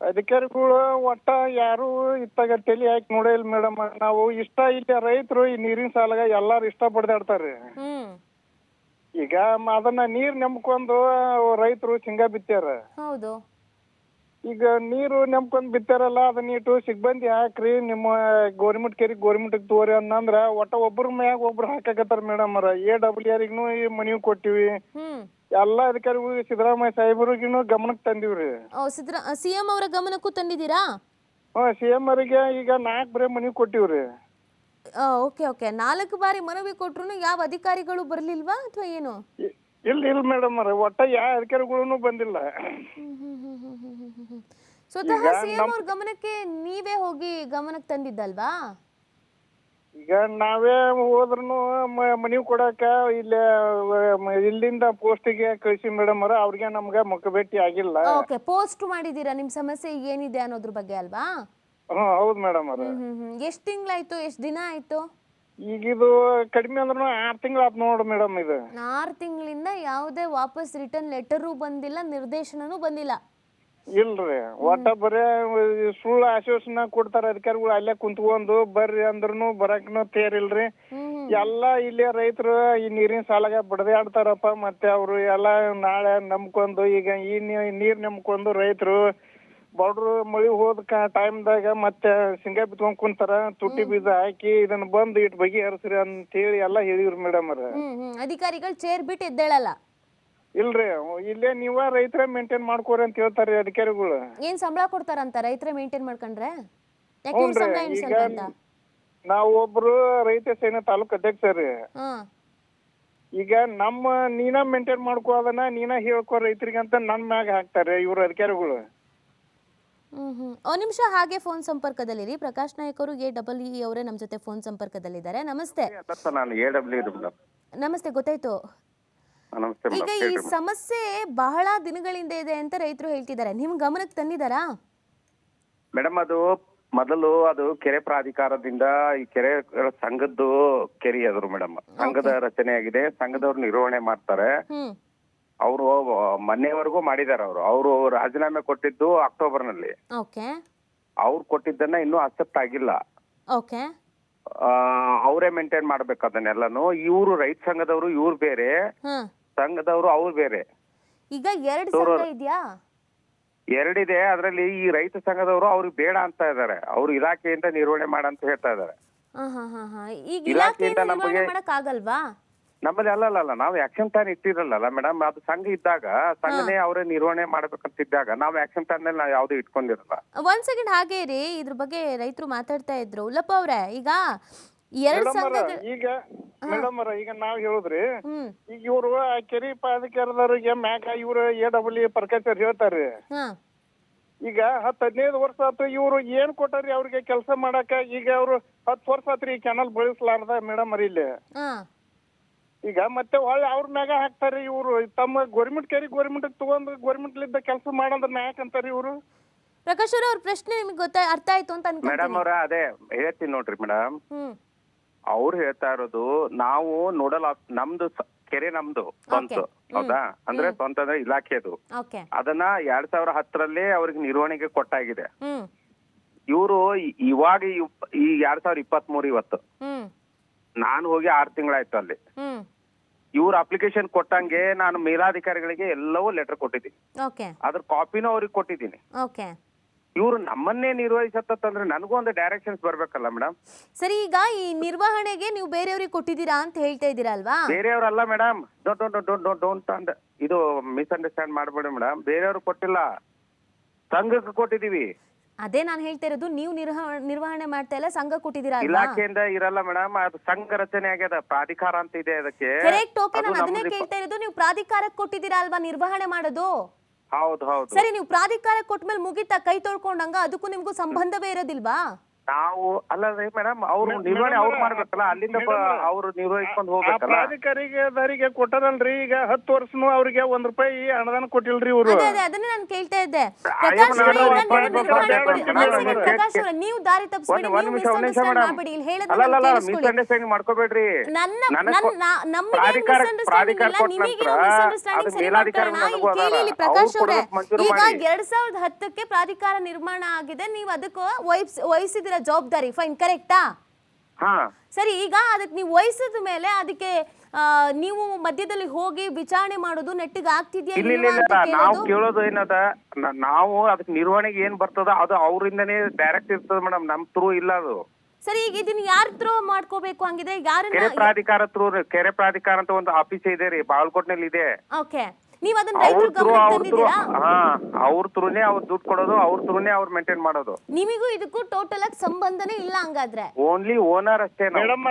ಅಧಿಕಾರಿಗಳು ಒಟ್ಟ ಯಾರು ಇತ್ತಾಗ ತಲೆ ಹಾಕಿ ನೋಡಿಲ್ಲ ಮೇಡಮ್. ನಾವು ಇಷ್ಟ ಇಲ್ಲ, ರೈತರು ಈ ನೀರಿನ ಸಾಲಾಗ ಎಲ್ಲಾರು ಇಷ್ಟ ಪಡ್ದಾಡ್ತಾರ್ರಿ. ಈಗ ಅದನ್ನ ನೀರ್ ನೆಮ್ಕೊಂಡು ರೈತರು ಶೇಂಗಾ ಬಿತ್ತಾರ. ಹೌದು. ಈಗ ನೀರು ನೆಮ್ಕೊಂಡ್ ಬಿತ್ತಾರಲ್ಲ, ಅದನ್ನ ಇಟ್ಟು ಸಿಬ್ಬಂದಿ ಹಾಕ್ರಿ, ನಿಮ್ಮ ಗೋರ್ಮೆಂಟ್ ಕೇರಿ ಗೋರ್ಮೆಂಟ್ ತೋರಿ ಅನ್ನಂದ್ರ ಒಟ್ಟ ಒಬ್ರ ಮ್ಯಾಗ ಒಬ್ರು ಹಾಕಾಕತ್ತಾರ ಮೇಡಮ್. AWRಗೂ ಈ ಮನವಿ ಕೊಟ್ಟಿವಿ, ಎಲ್ಲಾ ಅಧಿಕಾರಿಗಳು ಸಿದ್ದರಾಮಯ್ಯ ಸಾಹೇಬರಿಗೂ ಗಮನಕ್ಕೆ ತಂದಿವ್ರಿ. CM ಅವರ ಗಮನಕ್ಕೂ ತಂದಿದ್ದೀರಾ? CM ಅವರಿಗೆ ಈಗ 4 ಬರೀ ಮನವಿ ಕೊಟ್ಟಿವ್ರಿ. ಓಕೆ, 4 ಬಾರಿ ಮನವಿ ಕೊಟ್ರು ಯಾವ ಅಧಿಕಾರಿಗಳು ಬರ್ಲಿಲ್ವಾ ಅಥವಾ ಏನು? ಇಲ್ಲ ಮೇಡಮ್, ಒಟ್ಟ ಯಾವ ಅಧಿಕಾರಿಗಳು ಬಂದಿಲ್ಲ. ಸ್ವತಃ CM ಅವ್ರ ಗಮನಕ್ಕೆ ನೀವೇ ಹೋಗಿ ಗಮನಕ್ಕೆ ತಂದಿದ್ದಲ್ವಾ? ಈಗ ನಾವೇ ಹೋದ್ರೂ ಮನವಿ ಕೊಡಾಕ ಇಲ್ಲಿಂದ ಪೋಸ್ಟಿಗೆ ಕಳಿಸಿ ಮೇಡಮ್ ಅವ್ರಿಗೆ ನಮ್ಗೆ ಮುಖ ಭೇಟಿ ಆಗಿಲ್ಲ. ಓಕೆ, ಪೋಸ್ಟ್ ಮಾಡಿದೀರಾ ನಿಮ್ ಸಮಸ್ಯೆ ಏನಿದೆ ಅನ್ನೋದ್ರ ಬಗ್ಗೆ ಅಲ್ವಾ? ಹೌದು ಮೇಡಮ್. ಎಷ್ಟ್ ತಿಂಗಳಾಯ್ತು, ಎಷ್ಟ್ ದಿನ ಆಯ್ತು? ಈಗ ಇದು ಕಡಿಮೆ ಅಂದ್ರೂ 6 ತಿಂಗಳು ಆತ್ ನೋಡ್ರಿ ಮೇಡಮ್. ಇದು 6 ತಿಂಗಳಿಂದ ಯಾವುದೇ ವಾಪಸ್ ರಿಟರ್ನ್ ಲೆಟರು ಬಂದಿಲ್ಲ, ನಿರ್ದೇಶನನೂ ಬಂದಿಲ್ಲ. ಇಲ್ರಿ, ಒಟ್ಟ ಬರೇ ಸುಳ್ಳು ಆಶ್ವಾಸನೆ ಕೊಡ್ತಾರ ಅಧಿಕಾರಿಗಳು. ಅಲ್ಲೇ ಕುಂತ್ಕೊಂಡು ಬರ್ರಿ ಅಂದ್ರೂ ಬರಕ್ನು ತಯಾರಿಲ್ರಿ. ಎಲ್ಲಾ ಇಲ್ಲೇ ರೈತರು ಈ ನೀರಿನ ಸಾಲಾಗ ಬಡದಾಡ್ತಾರಪ್ಪ. ಮತ್ತೆ ಅವ್ರು ಎಲ್ಲಾ ನಾಳೆ ನಂಬ್ಕೊಂಡು, ಈಗ ಈ ನೀರ್ ನಂಬ್ಕೊಂಡು ರೈತರು ಬಡ್ರು ಮಳಿ ಹೋದ ಟೈಮ್ದಾಗ ಮತ್ತೆ ಶೇಂಗಾ ಬಿತ್ಕೊಂಡ್ ಕುಂತಾರ. ತುಟ್ಟಿ ಬೀಜ ಹಾಕಿ ಇದನ್ನ ಬಂದು ಇಟ್ ಬಗೆಹರಿಸ್ರಿ ಅಂತ ಹೇಳಿ ಎಲ್ಲಾ ಹೇಳಿವ್ರಿ ಮೇಡಮ್. ಅಧಿಕಾರಿಗಳು ಚೇರ್ ಬಿಟ್ಟು ಎದ್ದೇಳಲ್ಲ. ಇಲ್ರಿ ಇಲ್ಲೇ ನೀವ ರೈತರ ಮೇಂಟೈನ್ ಮಾಡ್ಕೋರಿ ಅಂತ ಹೇಳ್ತಾರ್ರಿ ಅಧಿಕಾರಿಗಳು. ಏನ್ ಸಂಬಳ ಕೊಡ್ತಾರಂತ ರೈತರೇ ಮೇಂಟೈನ್ ಮಾಡ್ಕೊಂಡ್ರೆ? ಯಾಕೆ ಇವ್ರ್ ಹ್ಞೂನ್ರಿ, ಸಂಬಳ ಈಗ ಎಣ್ಸಲ್ವಂತ? ನಾವು ಒಬ್ರು ರೈತ ಸೇನೆ ತಾಲೂಕ್ ಅಧ್ಯಕ್ಷರಿ. ಹಾ ಈಗ ನಮ್ಮ ನೀನ ಮೇಂಟೈನ್ ಮಾಡ್ಕೋ ಅದನ್ನ ನೀನ ಹೇಳ್ಕೊ ರೈತರಿಗೆ ಅಂತ ನನ್ ಮ್ಯಾಗ ಹಾಕ್ತಾರೆ ಇವ್ರ ಅಧಿಕಾರಿಗಳು. ಒಂದ್ ನಿಮಿಷ ಹಾಗೆ ಫೋನ್ ಸಂಪರ್ಕದಲ್ಲಿರಿ. ಪ್ರಕಾಶ್ ನಾಯಕ್ ಅವರು AEE ಅವರೇ ನಮ್ಮ ಜೊತೆ ಫೋನ್ ಸಂಪರ್ಕದಲ್ಲಿದ್ದಾರೆ. ನಮಸ್ತೆ. ನಾನು AEE ಮೇಡಮ್. ನಮಸ್ತೆ, ಗೊತ್ತಾಯ್ತು. ನಮಸ್ತೆ ಈಗ ಈ ಸಮಸ್ಯೆ ಬಹಳ ದಿನಗಳಿಂದ ಇದೆ ಅಂತ ರೈತರು ಹೇಳ್ತಿದ್ದಾರೆ. ನಿಮ್ ಗಮನಕ್ಕೆ ತಂದಿದ್ದಾರಾ? ಮೇಡಮ್ ಅದು ಮೊದಲು ಅದು ಕೆರೆ ಪ್ರಾಧಿಕಾರದಿಂದ ಈ ಕೆರೆ ಸಂಘದ್ದು ಕೆರೆ ಅದ್ರು ಮೇಡಮ್. ಸಂಘದ ರಚನೆ ಆಗಿದೆ, ಸಂಘದವ್ರು ನಿರ್ವಹಣೆ ಮಾಡ್ತಾರೆ. ಅವರು ಮೊನ್ನೆವರೆಗೂ ಮಾಡಿದಾರೆ. ಅವರು ರಾಜೀನಾಮೆ ಕೊಟ್ಟಿದ್ದು ಅಕ್ಟೋಬರ್ ನಲ್ಲಿ. ಓಕೆ. ಅವ್ರು ಕೊಟ್ಟಿದ್ದನ್ನ ಇನ್ನೂ ಅಕ್ಸೆಪ್ಟ್ ಆಗಿಲ್ಲ. ಓಕೆ. ಅವರೇ ಮೇಂಟೈನ್ ಮಾಡ್ಬೇಕು ಅದನ್ನೆಲ್ಲಾನು. ಇವ್ರು ರೈತ ಸಂಘದವರು ಇವ್ರು ಬೇರೆ, ಸಂಘದವರು ಅವ್ರು ಬೇರೆ. ಈಗ ಎರಡು ಸಂಘ ಇದೆಯಾ? ಎರಡಿದೆ. ಅದ್ರಲ್ಲಿ ಈ ರೈತ ಸಂಘದವರು ಅವ್ರಿಗೆ ಬೇಡ ಅಂತ ಇದಾರೆ. ಅವ್ರು ಇಲಾಖೆಯಿಂದ ನಿರ್ವಹಣೆ ಮಾಡಂತ ಹೇಳ್ತಾ ಇದಾರೆ. ಈಗ ಇಲಾಖೆಯಿಂದ ನಿರ್ವಹಣೆ ಮಾಡಕ್ ಆಗಲ್ವಾ? ನಮ್ಮಲ್ಲಿ ಅಲ್ಲ, ನಾವು ಆಕ್ಷನ್ ಪ್ಲಾನ್ ಇಟ್ಟಿರಲ್ಲ ಮೇಡಮ್. ಅದು ಸಂಘ ಇದ್ದಾಗ ಸಂಘನೇ ಅವರೇ ನಿರ್ವಹಣೆ ಮಾಡ್ಬೇಕಂತಿದ್ದಾಗ ನಾವು ಆಕ್ಷನ್ ಪ್ಲಾನ್ ನಲ್ಲಿ ನಾವು ಯಾವ್ದು ಇಟ್ಕೊಂಡಿರಲ್ಲ. ಒಂದ್ ಸೆಕೆಂಡ್ ಹಾಗೆ ಇರಿ. ಇದ್ರ ಬಗ್ಗೆ ರೈತರು ಮಾತಾಡ್ತಾ ಇದ್ರು. ಉಲ್ಲಪ್ಪ ಅವ್ರೆ, ಈಗ ಎರಡು ಸಂಘಗಳು ಈಗ ಮೇಡಮ್ ಈಗ ನಾವ್ ಹೇಳುದ್ರಿ, ಈಗ ಇವ್ರು ಕೆರೆ ಪ್ರಾಧಿಕಾರದವ್ರಿಗೆ ಮ್ಯಾಗ ಇವ್ರು AEE ಪ್ರಕಾಶ್ ಹೇಳ್ತಾರ್ರಿ. ಈಗ 10-15 ವರ್ಷ ಆತು ಇವ್ರು ಏನ್ ಕೊಟ್ಟಾರಿ ಅವ್ರಿಗೆ ಕೆಲಸ ಮಾಡಾಕ. ಈಗ ಅವ್ರು 10 ವರ್ಷ ಆತ್ರಿ ಈ ಕೆನಲ್ ಬಳಸಲಾರ್ದ ಮೇಡಮ್ ಇಲ್ಲಿ. ಈಗ ಮತ್ತೆ ಹೊಳ್ಳಿ ಅವ್ರ ಮ್ಯಾಗ ಹಾಕ್ತಾರಿ ಇವ್ರು. ತಮ್ಮ ಗೋರ್ಮೆಂಟ್ ಕೆರೆ ಗೋರ್ಮೆಂಟ್ ತಗೊಂಡ್ ಗೋರ್ಮೆಂಟ್ ಲಿದ್ದ ಕೆಲಸ ಮಾಡಂದ್ರ ಮ್ಯಾಕ್ ಅಂತಾರಿ ಇವ್ರು. ಪ್ರಕಾಶ್ ಅವ್ರ ಪ್ರಶ್ನೆ ನಿಮ್ಗೆ ಅರ್ಥ ಆಯ್ತು ಅಂತ ಅನ್ಕೊಂತೀನಿ. ಮೇಡಮ್ ಅವ್ರ ಅದೇ ಹೇಳ್ತೀನಿ ನೋಡ್ರಿ ಮೇಡಮ್. ಅವ್ರು ಹೇಳ್ತಾ ಇರೋದು ನಾವು ನೋಡಲ್ ನಮ್ದು ಕೆರೆ ನಮ್ದು ಸ್ವಂತ, ಹೌದಾ? ಅಂದ್ರೆ ಸ್ವಂತ ಅಂದ್ರೆ ಇಲಾಖೆದು. ಅದನ್ನ 2010ರಲ್ಲಿ ಅವ್ರಿಗೆ ನಿರ್ವಹಣೆಗೆ ಕೊಟ್ಟಾಗಿದೆ. ಇವರು ಇವಾಗ ಈ 2023 ಇವತ್ತು ನಾನು ಹೋಗಿ 6 ತಿಂಗಳಾಯ್ತು ಅಲ್ಲಿ. ಇವ್ರ ಅಪ್ಲಿಕೇಶನ್ ಕೊಟ್ಟಂಗೆ ನಾನು ಮೇಲಾಧಿಕಾರಿಗಳಿಗೆ ಎಲ್ಲವೂ ಲೆಟರ್ ಕೊಟ್ಟಿದ್ದೀನಿ. ಅದ್ರ ಕಾಪಿನೂ ಅವ್ರಿಗೆ ಕೊಟ್ಟಿದ್ದೀನಿ. ಇವ್ರು ನಮ್ಮನ್ನೇ ನಿರ್ವಹಿಸತ್ತಂದ್ರೆ ನನಗೂ ಒಂದು ಡೈರೆಕ್ಷನ್ಸ್ ಬರ್ಬೇಕಲ್ಲ ಮೇಡಮ್. ಸರಿ, ಈಗ ಈ ನಿರ್ವಹಣೆಗೆ ನೀವು ಬೇರೆಯವ್ರಿಗೆ ಕೊಟ್ಟಿದ್ದೀರಾ ಅಂತ ಹೇಳ್ತಾ ಇದ್ದೀರಾ ಅಲ್ವಾ? ಬೇರೆಯವ್ರಲ್ಲ ಮೇಡಮ್, ಡೋಂಟ್ ಇದು ಮಿಸ್ಅಂಡರ್ಸ್ಟ್ಯಾಂಡ್ ಮಾಡ್ಬೇಡಿ ಮೇಡಮ್. ಬೇರೆಯವ್ರು ಕೊಟ್ಟಿಲ್ಲ, ಸಂಘಕ್ಕೆ ಕೊಟ್ಟಿದೀವಿ. ಅದೇ ನಾನು ಹೇಳ್ತಾ ಇರೋದು, ನೀವು ನಿರ್ವಹಣೆ ಮಾಡ್ತಾ ಇಲ್ಲ, ಸಂಘ ಕೊಟ್ಟಿದ್ದೀರಾ ಅಲ್ವಾ? ಇಲಾಖೆಯಿಂದ ಇರಲ್ಲ ಮೇಡಮ್, ಅದು ಸಂಘ ರಚನೆ ಆಗ್ಯದ, ಪ್ರಾಧಿಕಾರ ಅಂತ ಇದೆ ಅದಕ್ಕೆ. Correct, okay. ನಾನು ಅದನ್ನೇ ಕೇಳ್ತಾ ಇರೋದು, ನೀವು ಪ್ರಾಧಿಕಾರಕ್ಕೆ ಕೊಟ್ಟಿದ್ದೀರಾ ಅಲ್ವಾ ನಿರ್ವಹಣೆ ಮಾಡೋದು? ಹೌದು. ಸರಿ, ನೀವು ಪ್ರಾಧಿಕಾರಕ್ಕೆ ಕೊಟ್ಮೇಲೆ ಮುಗಿತಾ ಕೈ ತೊಳ್ಕೊಂಡಂಗ ಅದಕ್ಕೂ ನಿಮ್ಗೂ ಸಂಬಂಧವೇ ಇರೋದಿಲ್ವಾ? ನಾವು ಅಲ್ಲ ಮೇಡಮ್, ಅವ್ರು ನಿರ್ವಹಣೆ ಅವ್ರು ಮಾಡ್ಬೇಕಲ್ಲ, ಅಲ್ಲಿಂದ ಅವ್ರು ನಿರ್ವಹಿಸ್ಕೊಂಡು ಹೋಗ್ಬೇಕಲ್ಲ. ಪ್ರಾಧಿಕಾರಿಗೆ ಕೊಟ್ಟಾರಲ್ರಿ. ಈಗ 10 ವರ್ಷನೂ ಅವ್ರಿಗೆ ₹1 ಅನುದಾನ ಕೊಟ್ಟಿಲ್ರಿ ಇವ್ರು. ಅದನ್ನೇ ನಾನು ಕೇಳ್ತಾ ಇದ್ದೆ. ಪ್ರಕಾಶ್ ಅವರೇ, ನೀವು ದಾರಿ ತಪ್ಪಿಸ್ಬೇಡಿ, ಮಾಡ್ಬೇಡಿ. ಇಲ್ಲಿ ಮಿಸ್ಅಂಡರ್ಸ್ಟ್ಯಾಂಡಿಂಗ್ ಮಾಡ್ಕೋಬೇಡ್ರಿ. ಪ್ರಕಾಶ್ ಅವರೇ, ಈಗ 2010ಕ್ಕೆ ಪ್ರಾಧಿಕಾರ ನಿರ್ಮಾಣ ಆಗಿದೆ, ನೀವು ಅದಕ್ಕೆ ವಹಿಸಿದ ಜವಾಬ್ದಾರಿ, ಫೈನ್, ಕರೆಕ್ಟಾ? ಸರಿ, ಈಗ ಅದಕ್ಕೆ ನೀವು ವಹಿಸಿದ ಮೇಲೆ ಅದಕ್ಕೆ ನೀವು ಮಧ್ಯದಲ್ಲಿ ಹೋಗಿ ವಿಚಾರಣೆ ಮಾಡೋದು ನೆಟ್ಟಿಗೆ ಆಗ್ತಿದ್ಯಾ? ನಾವು ಕೇಳೋದು ಏನದ, ನಾವು ಅದಕ್ಕೆ ನಿರ್ವಹಣೆಗೆ ಏನ್ ಬರ್ತದ ಅದು ಅವರಿಂದನೇ ಡೈರೆಕ್ಟ್ ಇರ್ತದ ಮೇಡಮ್, ನಮ್ ಥ್ರೂ ಇಲ್ಲ ಅದು. ಸರಿ, ಈಗ ಇದನ್ನ ಯಾರ ಥ್ರೂ ಮಾಡ್ಕೋಬೇಕು ಹಂಗಿದ್ರೆ? ಕೆರೆ ಪ್ರಾಧಿಕಾರ ಥ್ರೂ. ಕೆರೆ ಪ್ರಾಧಿಕಾರ ಅಂತ ಒಂದು ಆಫೀಸ್ ಇದೆ ರೀ, ಬಾಗಲಕೋಟೆನಲ್ಲಿ ಇದೆ. ಓಕೆ, ನೀವು ಅದನ್ನ ರೈತರ ಗಮನಕ್ಕೆ ತಂದಿದ್ದೀರಾ? ಅವ್ರ ಥ್ರೂನೇ ಅವ್ರು ದುಡ್ಡು ಕೊಡೋದು, ಅವ್ರ ಥ್ರೂನೇ ಅವ್ರು ಮೇಂಟೈನ್ ಮಾಡೋದು. ನಿಮಗೂ ಇದಕ್ಕೂ ಟೋಟಲ್ ಆಗಿ ಸಂಬಂಧನೇ ಇಲ್ಲ ಹಂಗಾದ್ರೆ? ಓನ್ಲಿ ಓನರ್ ಅಷ್ಟೇ ಮೇಡಮ್.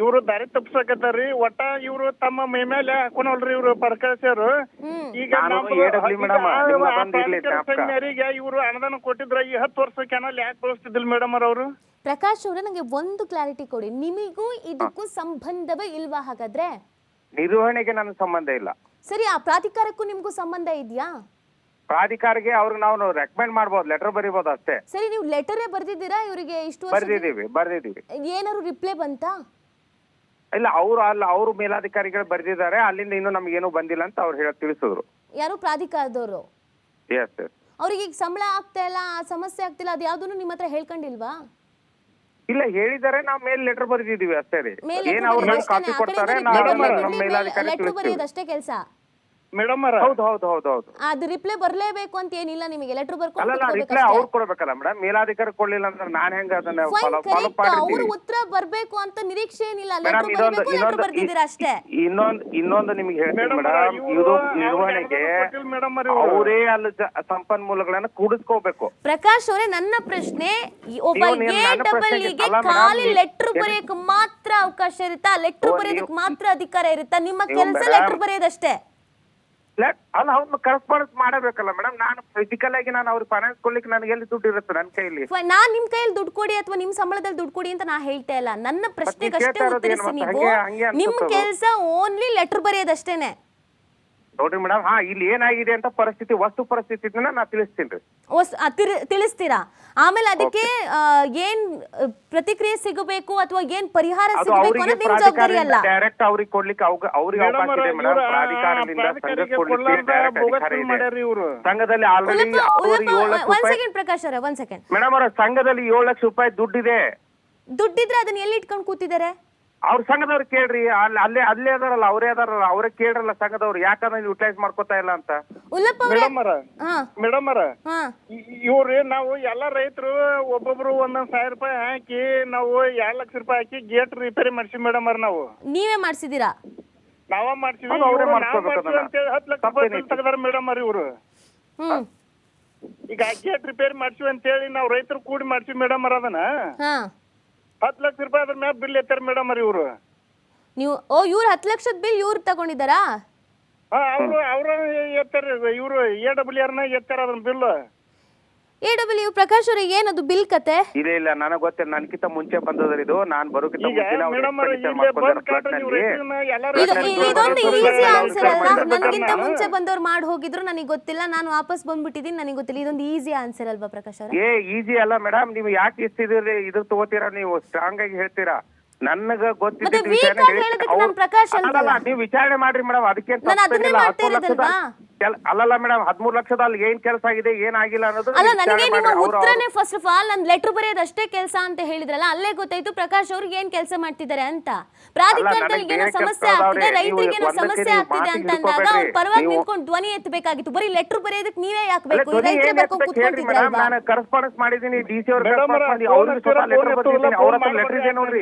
ಇವ್ರು ದಾರಿ ತಪ್ಸಕತ್ತಾರ್ರಿ. ಒಟ್ಟ ಇವ್ರು ತಮ್ಮ ಮೈ ಮೇಲೆ ಹಾಕೋನಲ್ರಿ ಇವ್ರು ಪ್ರಕಾಶರು. ಈಗ ಇವ್ರು ಅನುದಾನ ಕೊಟ್ಟಿದ್ರ ಈ 10 ವರ್ಷ ಕೆನಲ್ ಯಾಕೆ ಬಳಸ್ತಿದ್ದಿಲ್ಲ ಮೇಡಮ್ ಅವರು? ಪ್ರಕಾಶ್ ಅವ್ರೆ, ನಂಗೆ ಒಂದು ಕ್ಲಾರಿಟಿ ಕೊಡಿ. ನಿಮಗೂ ಇದಕ್ಕೂ ಸಂಬಂಧವೇ ಇಲ್ವಾ ಹಾಗಾದ್ರೆ? ನಿರ್ವಹಣೆಗೆ ನನ್ನ ಸಂಬಂಧ ಇಲ್ಲ. ಸರಿ, ಆ ಪ್ರಾಧಿಕಾರಕ್ಕೂ ನಿಮ್ಗೂ ಸಂಬಂಧ ಇದೆಯಾ? ಪ್ರಾಧಿಕಾರಕ್ಕೆ ಅವ್ರಿಗೆ ನಾವು ರೆಕಮೆಂಡ್ ಮಾಡಬಹುದು, ಲೆಟರ್ ಬರೀಬಹುದು ಅಷ್ಟೇ. ಸರಿ, ನೀವು ಲೆಟರೇ ಬರ್ದಿದ್ದೀರಾ ಇವರಿಗೆ? ಇಷ್ಟು ಬರ್ದಿದ್ದೀವಿ. ಏನಾದ್ರು ರಿಪ್ಲೈ ಬಂತಾ? ಇಲ್ಲ, ಅವರು ಮೇಲಾಧಿಕಾರಿಗಳು ಬರ್ದಿದ್ದಾರೆ, ಅಲ್ಲಿಂದ ಇನ್ನೂ ನಮ್ಗೇನು ಬಂದಿಲ್ಲ ಅಂತ ಅವ್ರು ತಿಳಿಸಿದ್ರು. ಯಾರು? ಪ್ರಾಧಿಕಾರದವರು? ಎಸ್. ಅವ್ರಿಗೆ ಈಗ ಸಂಬಳ ಆಗ್ತಾ ಇಲ್ಲ, ಸಮಸ್ಯೆ ಆಗ್ತಿಲ್ಲ, ಅದು ಯಾವ್ದನ್ನು ನಿಮ್ಮ ಹತ್ರ ಹೇಳ್ಕೊಂಡಿಲ್ವಾ? ಇಲ್ಲ, ಹೇಳಿದ್ದಾರೆ, ನಾವು ಮೇಲ್ ಲೆಟರ್ ಬರೆದಿದ್ದೀವಿ ಅಷ್ಟೇ ರೀ. ಏನ್ ಅವ್ರು ಕಾಪಿ ಕೊಡ್ತಾರೆ, ಲೆಟರ್ ಬರೆಯೋದಷ್ಟೇ ಕೆಲಸ. ಮೇಡಮ್ ಹೌದು ಹೌದು ಹೌದು ಹೌದು. ಅದು ರಿಪ್ಲೈ ಬರ್ಲೇಬೇಕು ಅಂತ ಏನಿಲ್ಲ, ನಿಮಗೆ ಲೆಟರ್ ಅಲ್ಲಲ್ಲ ರಿಪ್ಲೈ ಅವ್ರು ಕೊಡ್ಬೇಕಲ್ಲ ಮೇಡಮ್, ಮೇಲಾಧಿಕಾರಿ ಕೊಡ್ಲಿಲ್ಲ ಅಂದ್ರೆ ನಾನ್ ಹೆಂಗ ಅದನ್ನ ಫಾಲೋ ಅವರು ಮಾಡಿರ್ತೀವಿ ಉತ್ತರ ಬರ್ಬೇಕು ಅಂತ ನಿರೀಕ್ಷೆ ಏನಿಲ್ಲ, ಮೇಡಮ್. ಲೆಟರ್ ಬರಬೇಕು, ಲೆಟರ್ ಬರ್ದಿದ್ದೀರಾ ಅಷ್ಟೇ. ಇನ್ನೊಂದು ನಿಮ್ಗೆ ಹೇಳ್ತೀನಿ ಮೇಡಮ್, ಇದು ನಿರ್ವಹಣೆಗೆ ಅವರೇ ಅಲ್ಲಿ ಸಂಪನ್ಮೂಲಗಳನ್ನ ಕೂಡಿಸ್ಕೋಬೇಕು. ಪ್ರಕಾಶ್ ಅವರೇ, ನನ್ನ ಪ್ರಶ್ನೆ, ಒಬ್ಬ ಗೆ ಖಾಲಿ ಲೆಟರ್ ಬರೆಯಕ್ ಮಾತ್ರ ಅವಕಾಶ ಇರುತ್ತಾ? ಲೆಟರ್ ಬರೆಯೋದಕ್ಕೆ ಮಾತ್ರ ಅಧಿಕಾರ ಇರುತ್ತಾ? ನಿಮ್ಮ ಕೆಲಸ ಲೆಟರ್ ಬರೆಯೋದಷ್ಟೇ. ಅಲ್ಲ, ಅವ್ರನ್ನ ಕರೆಸ್ಪಾಂಡೆನ್ಸ್ ಮಾಡಬೇಕಲ್ಲ ಮೇಡಮ್. ನಾನು ಫಿಸಿಕಲ್ ಆಗಿ ನಾನು ಅವ್ರಿಗೆ ಫೈನಾನ್ಸ್ ಕೊಡ್ಲಿಕ್ಕೆ ನನಗೆ ಎಲ್ಲಿ ದುಡ್ಡು ಇರುತ್ತೆ ನನ್ನ ಕೈಲಿ? ನಾನ್ ನಿಮ್ ಕೈಯಲ್ಲಿ ದುಡ್ಡು ಕೊಡಿ ಅಥವಾ ನಿಮ್ ಸಂಬಳದಲ್ಲಿ ದುಡ್ಡು ಕೊಡಿ ಅಂತ ನಾ ಹೇಳ್ತಾ ಇಲ್ಲ. ನನ್ನ ಪ್ರಶ್ನೆಗೆ ಅಷ್ಟೇ ಉತ್ತರಿಸಿ ನೀವು. ನಿಮ್ ಕೆಲಸ ಓನ್ಲಿ ಲೆಟರ್ ಬರೆಯೋದಷ್ಟೇನೆ. ನೋಡ್ರಿ ಮೇಡಮ್, ಇಲ್ಲಿ ಏನಾಗಿದೆ ಅಂತ ಪರಿಸ್ಥಿತಿ, ವಸ್ತು ಪರಿಸ್ಥಿತಿನ ನಾ ತಿಳಿಸ್ತೀನಿ. ತಿಳಿಸ್ತೀರಾ? ಆಮೇಲೆ ಅದಕ್ಕೆ ಏನ್ ಪ್ರತಿಕ್ರಿಯೆ ಸಿಗಬೇಕು ಅಥವಾ ಏನ್ ಪರಿಹಾರ ಸಿಗಬೇಕು ಅನ್ನೋದು ನಿಮ್ ಜವಾಬ್ದಾರಿ ಅಲ್ಲ. ಡೈರೆಕ್ಟ್ ಅವ್ರಿಗೆ ಕೊಡ್ಲಿಕ್ಕೆ ಅವ್ರಿಗೆ ಅವಕಾಶ ಇದೆ ಮೇಡಮ್. ಪ್ರಾಧಿಕಾರದಿಂದ ಸಂಘಕ್ಕೆ ಕೊಡ್ಲಿಕ್ಕೆ ಡೈರೆಕ್ಟ್ ಅಧಿಕಾರ ಇದೆ. ಸಂಘದಲ್ಲಿ ಆಲ್ರೆಡಿ ಒಂದ್ ಸೆಕೆಂಡ್ ಪ್ರಕಾಶ್ ಅವರೇ, ಒಂದ್ ಸೆಕೆಂಡ್ ಮೇಡಮ್ ಅವರ ಸಂಘದಲ್ಲಿ 7 ಲಕ್ಷ ರೂಪಾಯಿ ದುಡ್ಡಿದೆ. ದುಡ್ಡಿದ್ರೆ ಅದನ್ನ ಎಲ್ಲಿ ಇಟ್ಕೊಂಡು ಕೂತಿದ್ದಾರೆ? ಅವ್ರ ಸಂಘದವ್ರು ಕೇಳ್ರಿ, ಅಲ್ಲೇ ಅದಾರಲ್ಲ, ಅವರೇ ಅದಾರಲ್ಲ, ಅವರೇ ಕೇಳ್ರಲ್ಲ ಸಂಘದವ್ರು, ಯಾಕಂದ್ರೆ ಯುಟಿಲೈಸ್ ಮಾಡ್ಕೋತಾ ಇಲ್ಲ ಅಂತ. ಮೇಡಮ್ ಇವ್ರಿ ನಾವು ಎಲ್ಲಾ ರೈತರು ಒಬ್ಬೊಬ್ರು 1,000 ರೂಪಾಯಿ ಹಾಕಿ ನಾವು 2 ಲಕ್ಷ ರೂಪಾಯಿ ಹಾಕಿ ಗೇಟ್ ರಿಪೇರಿ ಮಾಡ್ಸಿ ಮೇಡಮ್ ನಾವು. ನೀವೇ ಮಾಡ್ಸಿದೀರಾ? ನಾವ ಮಾಡ್ಸಿವಿ. 10 ಲಕ್ಷ ರೂಪಾಯಿ ತೆಗದಾರ ಮೇಡಮ್ ಇವ್ರು. ಈಗ ಗೇಟ್ ರಿಪೇರಿ ಮಾಡ್ಸಿವಿ ಅಂತ ಹೇಳಿ ನಾವು ರೈತರು ಕೂಡಿ ಮಾಡ್ಸಿವಿ ಮೇಡಮ್ ಅದನ್ನ. 10 ಲಕ್ಷ ರೂಪಾಯಿ ಅದ್ರ ಮ್ಯಾಲ ಬಿಲ್ ಎತ್ತಾರ ಮೇಡಮ್ ಇವ್ರು. ನೀವು ಇವ್ರು 10 ಲಕ್ಷದ ಬಿಲ್ ಇವ್ರು ತಗೊಂಡಿದ್ದಾರಾ? ಅವ್ರ ಎತ್ತಾರ, ಇವ್ರು AWR ನ ಎತ್ತಾರ ಅದನ್ನ ಬಿಲ್. AW ಪ್ರಕಾಶ್ ಅವ್ರಿಗೆ ಏನದು ಬಿಲ್ ಕತೆ? ಇಲ್ಲ ನನಗೆ ಗೊತ್ತಿಲ್ಲ, ನನ್ಕಿಂತ ಮುಂಚೆ ಬಂದದ್ರ ಇದು. ನಾನ್ ಬರೋಕಿಂತ ಇದೊಂದು ಈಸಿ ಆನ್ಸರ್ ಅಲ್ಲ. ನನಗಿಂತ ಮುಂಚೆ ಬಂದವ್ರು ಮಾಡಿ ಹೋಗಿದ್ರು, ನನಗೆ ಗೊತ್ತಿಲ್ಲ, ನಾನು ವಾಪಸ್ ಬಂದ್ಬಿಟ್ಟಿದ್ದೀನಿ, ನನಗೆ ಗೊತ್ತಿಲ್ಲ. ಇದೊಂದು ಈಸಿ ಆನ್ಸರ್ ಅಲ್ವಾ ಪ್ರಕಾಶ್ ಅವ್ರೆ? ಈಸಿ ಅಲ್ಲ ಮೇಡಮ್. ನೀವು ಯಾಕೆ ಇಷ್ಟಿದ್ರಿ ಇದು ತಗೋತೀರಾ? ನೀವು ಸ್ಟ್ರಾಂಗ್ ಆಗಿ ಹೇಳ್ತೀರಾ. ನನಗ ಗೊತ್ತಿದ್ದ ನೀವು ವಿಚಾರಣೆ ಮಾಡ್ರಿ ಮೇಡಮ್. ಅದಕ್ಕೆ ಅಲ್ಲಲ್ಲ ಮೇಡಮ್, 13 ಲಕ್ಷದಲ್ಲಿ ಏನ್ ಕೆಲಸ ಆಗಿದೆ, ಏನಾಗಿಲ್ಲ ಅನ್ನೋದು ಅಲ್ಲ. ನನಗೆ ನಿಮ್ಮ ಉತ್ತರನೇ ಫಸ್ಟ್ ಆಫ್ ಆಲ್ ನಾನು ಲೆಟರ್ ಬರೆಯೋದಷ್ಟೇ ಕೆಲಸ ಅಂತ ಹೇಳಿದ್ರಲ್ಲ, ಅಲ್ಲೇ ಗೊತ್ತಾಯ್ತು ಪ್ರಕಾಶ್ ಅವ್ರಿಗೆ ಏನ್ ಕೆಲಸ ಮಾಡ್ತಿದ್ದಾರೆ ಅಂತ. ಪ್ರಾಧಿಕಾರದಲ್ಲಿ ಏನೋ ಸಮಸ್ಯೆ ಆಗ್ತಿದೆ, ರೈತರಿಗೆ ಏನೋ ಸಮಸ್ಯೆ ಆಗ್ತಿದೆ ಅಂತ ಅಂದಾಗ ಅವ್ರ ಪರವಾಗಿ ನಿಂತ್ಕೊಂಡು ಧ್ವನಿ ಎತ್ತಬೇಕಾಗಿತ್ತು. ಬರೀ ಲೆಟರ್ ಬರೆಯೋದಕ್ಕೆ ನೀವೇ ಯಾಕೆ ಬೇಕು? ರೈತರೇ ಬರ್ಕೊಂಡು ಕೂತ್ಕೊಂಡಿದ್ರಲ್ವಾ? ನಾನು ಕರೆಸ್ಪಾಂಡೆನ್ಸ್ ಮಾಡಿದೀನಿ DC ಅವ್ರ ಲೆಟರ್ ಬರ್ತಿದ್ದೀನಿ, ಅವ್ರ ಹತ್ರ ಲೆಟರ್ ಇದೆ ನೋಡ್ರಿ.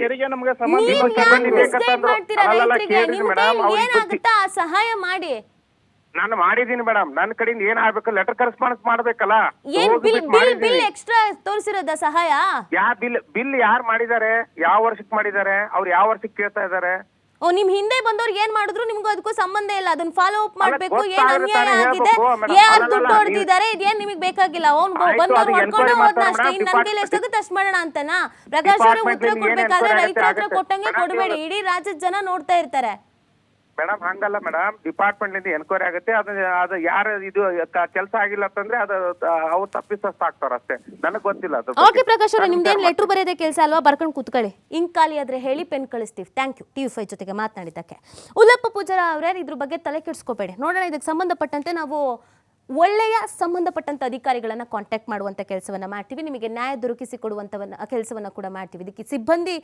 ಏನಾಗುತ್ತಾ ಸಹಾಯ ಮಾಡಿ. ನಾನು ಮಾಡಿದೀನಿ ಮೇಡಮ್. ನನ್ನ ಕಡೆಯಿಂದ ಏನ್ ಆಗ್ಬೇಕು, ಲೆಟರ್ ಕರೆಸ್ಪಾಂಡೆನ್ಸ್ ಮಾಡ್ಬೇಕಲ್ಲ. ಬಿಲ್ ಎಕ್ಸ್ಟ್ರಾ ತೋರಿಸಿರೋದ ಸಹಾಯ? ಬಿಲ್ ಯಾರು ಮಾಡಿದ್ದಾರೆ, ಯಾವ ವರ್ಷಕ್ಕೆ ಮಾಡಿದ್ದಾರೆ, ಅವ್ರು ಯಾವ ವರ್ಷಕ್ಕೆ ಕೇಳ್ತಾ ಇದಾರೆ? ನಿಮ್ ಹಿಂದೆ ಬಂದವ್ರು ಏನ್ ಮಾಡಿದ್ರು ನಿಮ್ಗೂ ಅದಕ್ಕೂ ಸಂಬಂಧ ಇಲ್ಲ. ಅದನ್ನ ಫಾಲೋ ಅಪ್ ಮಾಡ್ಬೇಕು. ಏನ್ ಅನ್ಯಾಯ ಆಗಿದೆ, ಯಾರು ದುಡ್ಡು ಹೊಡೆದಿದ್ದಾರೆ, ಇದೇನ್ ನಿಮಗ್ ಬೇಕಾಗಿಲ್ಲ. ಅವ್ನು ಬಂದವ್ರು ಹೊಡ್ಕೊಂಡೆ ಹೋದ್ನ ಅಷ್ಟೇ. ಇನ್ ನನ್ ಕೈಲಿ ಎಷ್ಟಾಗುತ್ತೆ ಅಷ್ಟು ಮಾಡೋಣ ಅಂತನಾ? ಪ್ರಕಾಶ್ ಅವ್ರಿಗೆ ಉತ್ತರ ಕೊಡ್ಬೇಕಾದ್ರೆ ರೈತರ ಹತ್ರ ಕೊಟ್ಟಂಗೆ ಕೊಡಬೇಡಿ. ಇಡೀ ರಾಜ್ಯದ ಜನ ನೋಡ್ತಾ ಇರ್ತಾರೆ. ಮೇಡಮ್ ಹಂಗಲ್ಲ ಮೇಡಮ್, ಡಿಪಾರ್ಟ್ಮೆಂಟ್ ನಿಂದ ಎನ್ಕ್ವೈರಿ ಆಗುತ್ತೆ. ಅದು ಯಾರು ಇದು ಕೆಲಸ ಆಗಿಲ್ಲ ಅಂತಂದ್ರೆ ಅದು ಅವ್ರು ತಪ್ಪಿಸ್ತಾರ ಅಷ್ಟೇ. ನನಗೆ ಗೊತ್ತಿಲ್ಲ ಅದು. ಓಕೆ ಪ್ರಕಾಶ್ ಅವ್ರೆ, ನಿಮ್ದೇನು ಲೆಟರ್ ಬರೆಯೋದೇ ಕೆಲಸ ಅಲ್ವಾ? ಬರ್ಕೊಂಡು ಕೂತ್ಕೊಳ್ಳಿ. ಇಂಕ್ ಖಾಲಿ ಆದ್ರೆ ಹೇಳಿ, ಪೆನ್ ಕಳಿಸ್ತೀವಿ. ಥ್ಯಾಂಕ್ ಯು TV5 ಜೊತೆಗೆ ಮಾತನಾಡಿದ್ದಕ್ಕೆ. ಉಲ್ಲಪ್ಪ ಪೂಜಾರ ಅವರೇ, ಇದ್ರ ಬಗ್ಗೆ ತಲೆ ಕೆಡಿಸ್ಕೋಬೇಡಿ. ನೋಡೋಣ, ಇದಕ್ಕೆ ಸಂಬಂಧಪಟ್ಟಂತೆ ನಾವು ಒಳ್ಳೆಯ ಸಂಬಂಧಪಟ್ಟಂತ ಅಧಿಕಾರಿಗಳನ್ನ ಕಾಂಟ್ಯಾಕ್ಟ್ ಮಾಡುವಂತ ಕೆಲಸವನ್ನ ಮಾಡ್ತೀವಿ. ನಿಮಗೆ ನ್ಯಾಯ ದೊರಕಿಸಿಕೊಡುವಂತ ಕೆಲಸವನ್ನ ಕೂಡ ಮಾಡ್ತೀವಿ. ಇದಕ್ಕೆ ಸಿಬ್ಬಂದಿ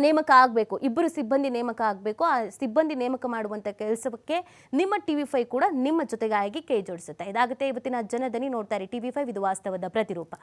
ನೇಮಕ ಆಗಬೇಕು, 2 ಸಿಬ್ಬಂದಿ ನೇಮಕ ಆಗಬೇಕು. ಆ ಸಿಬ್ಬಂದಿ ನೇಮಕ ಮಾಡುವಂತ ಕೆಲಸಕ್ಕೆ ನಿಮ್ಮ TV5 ಕೂಡ ನಿಮ್ಮ ಜೊತೆಗಾಗಿ ಕೈ ಜೋಡಿಸುತ್ತೆ. ಇದಾಗುತ್ತೆ ಇವತ್ತಿನ ಜನದನಿ. ನೋಡ್ತಾರೆ TV5, ಇದು ವಾಸ್ತವದ ಪ್ರತಿರೂಪ.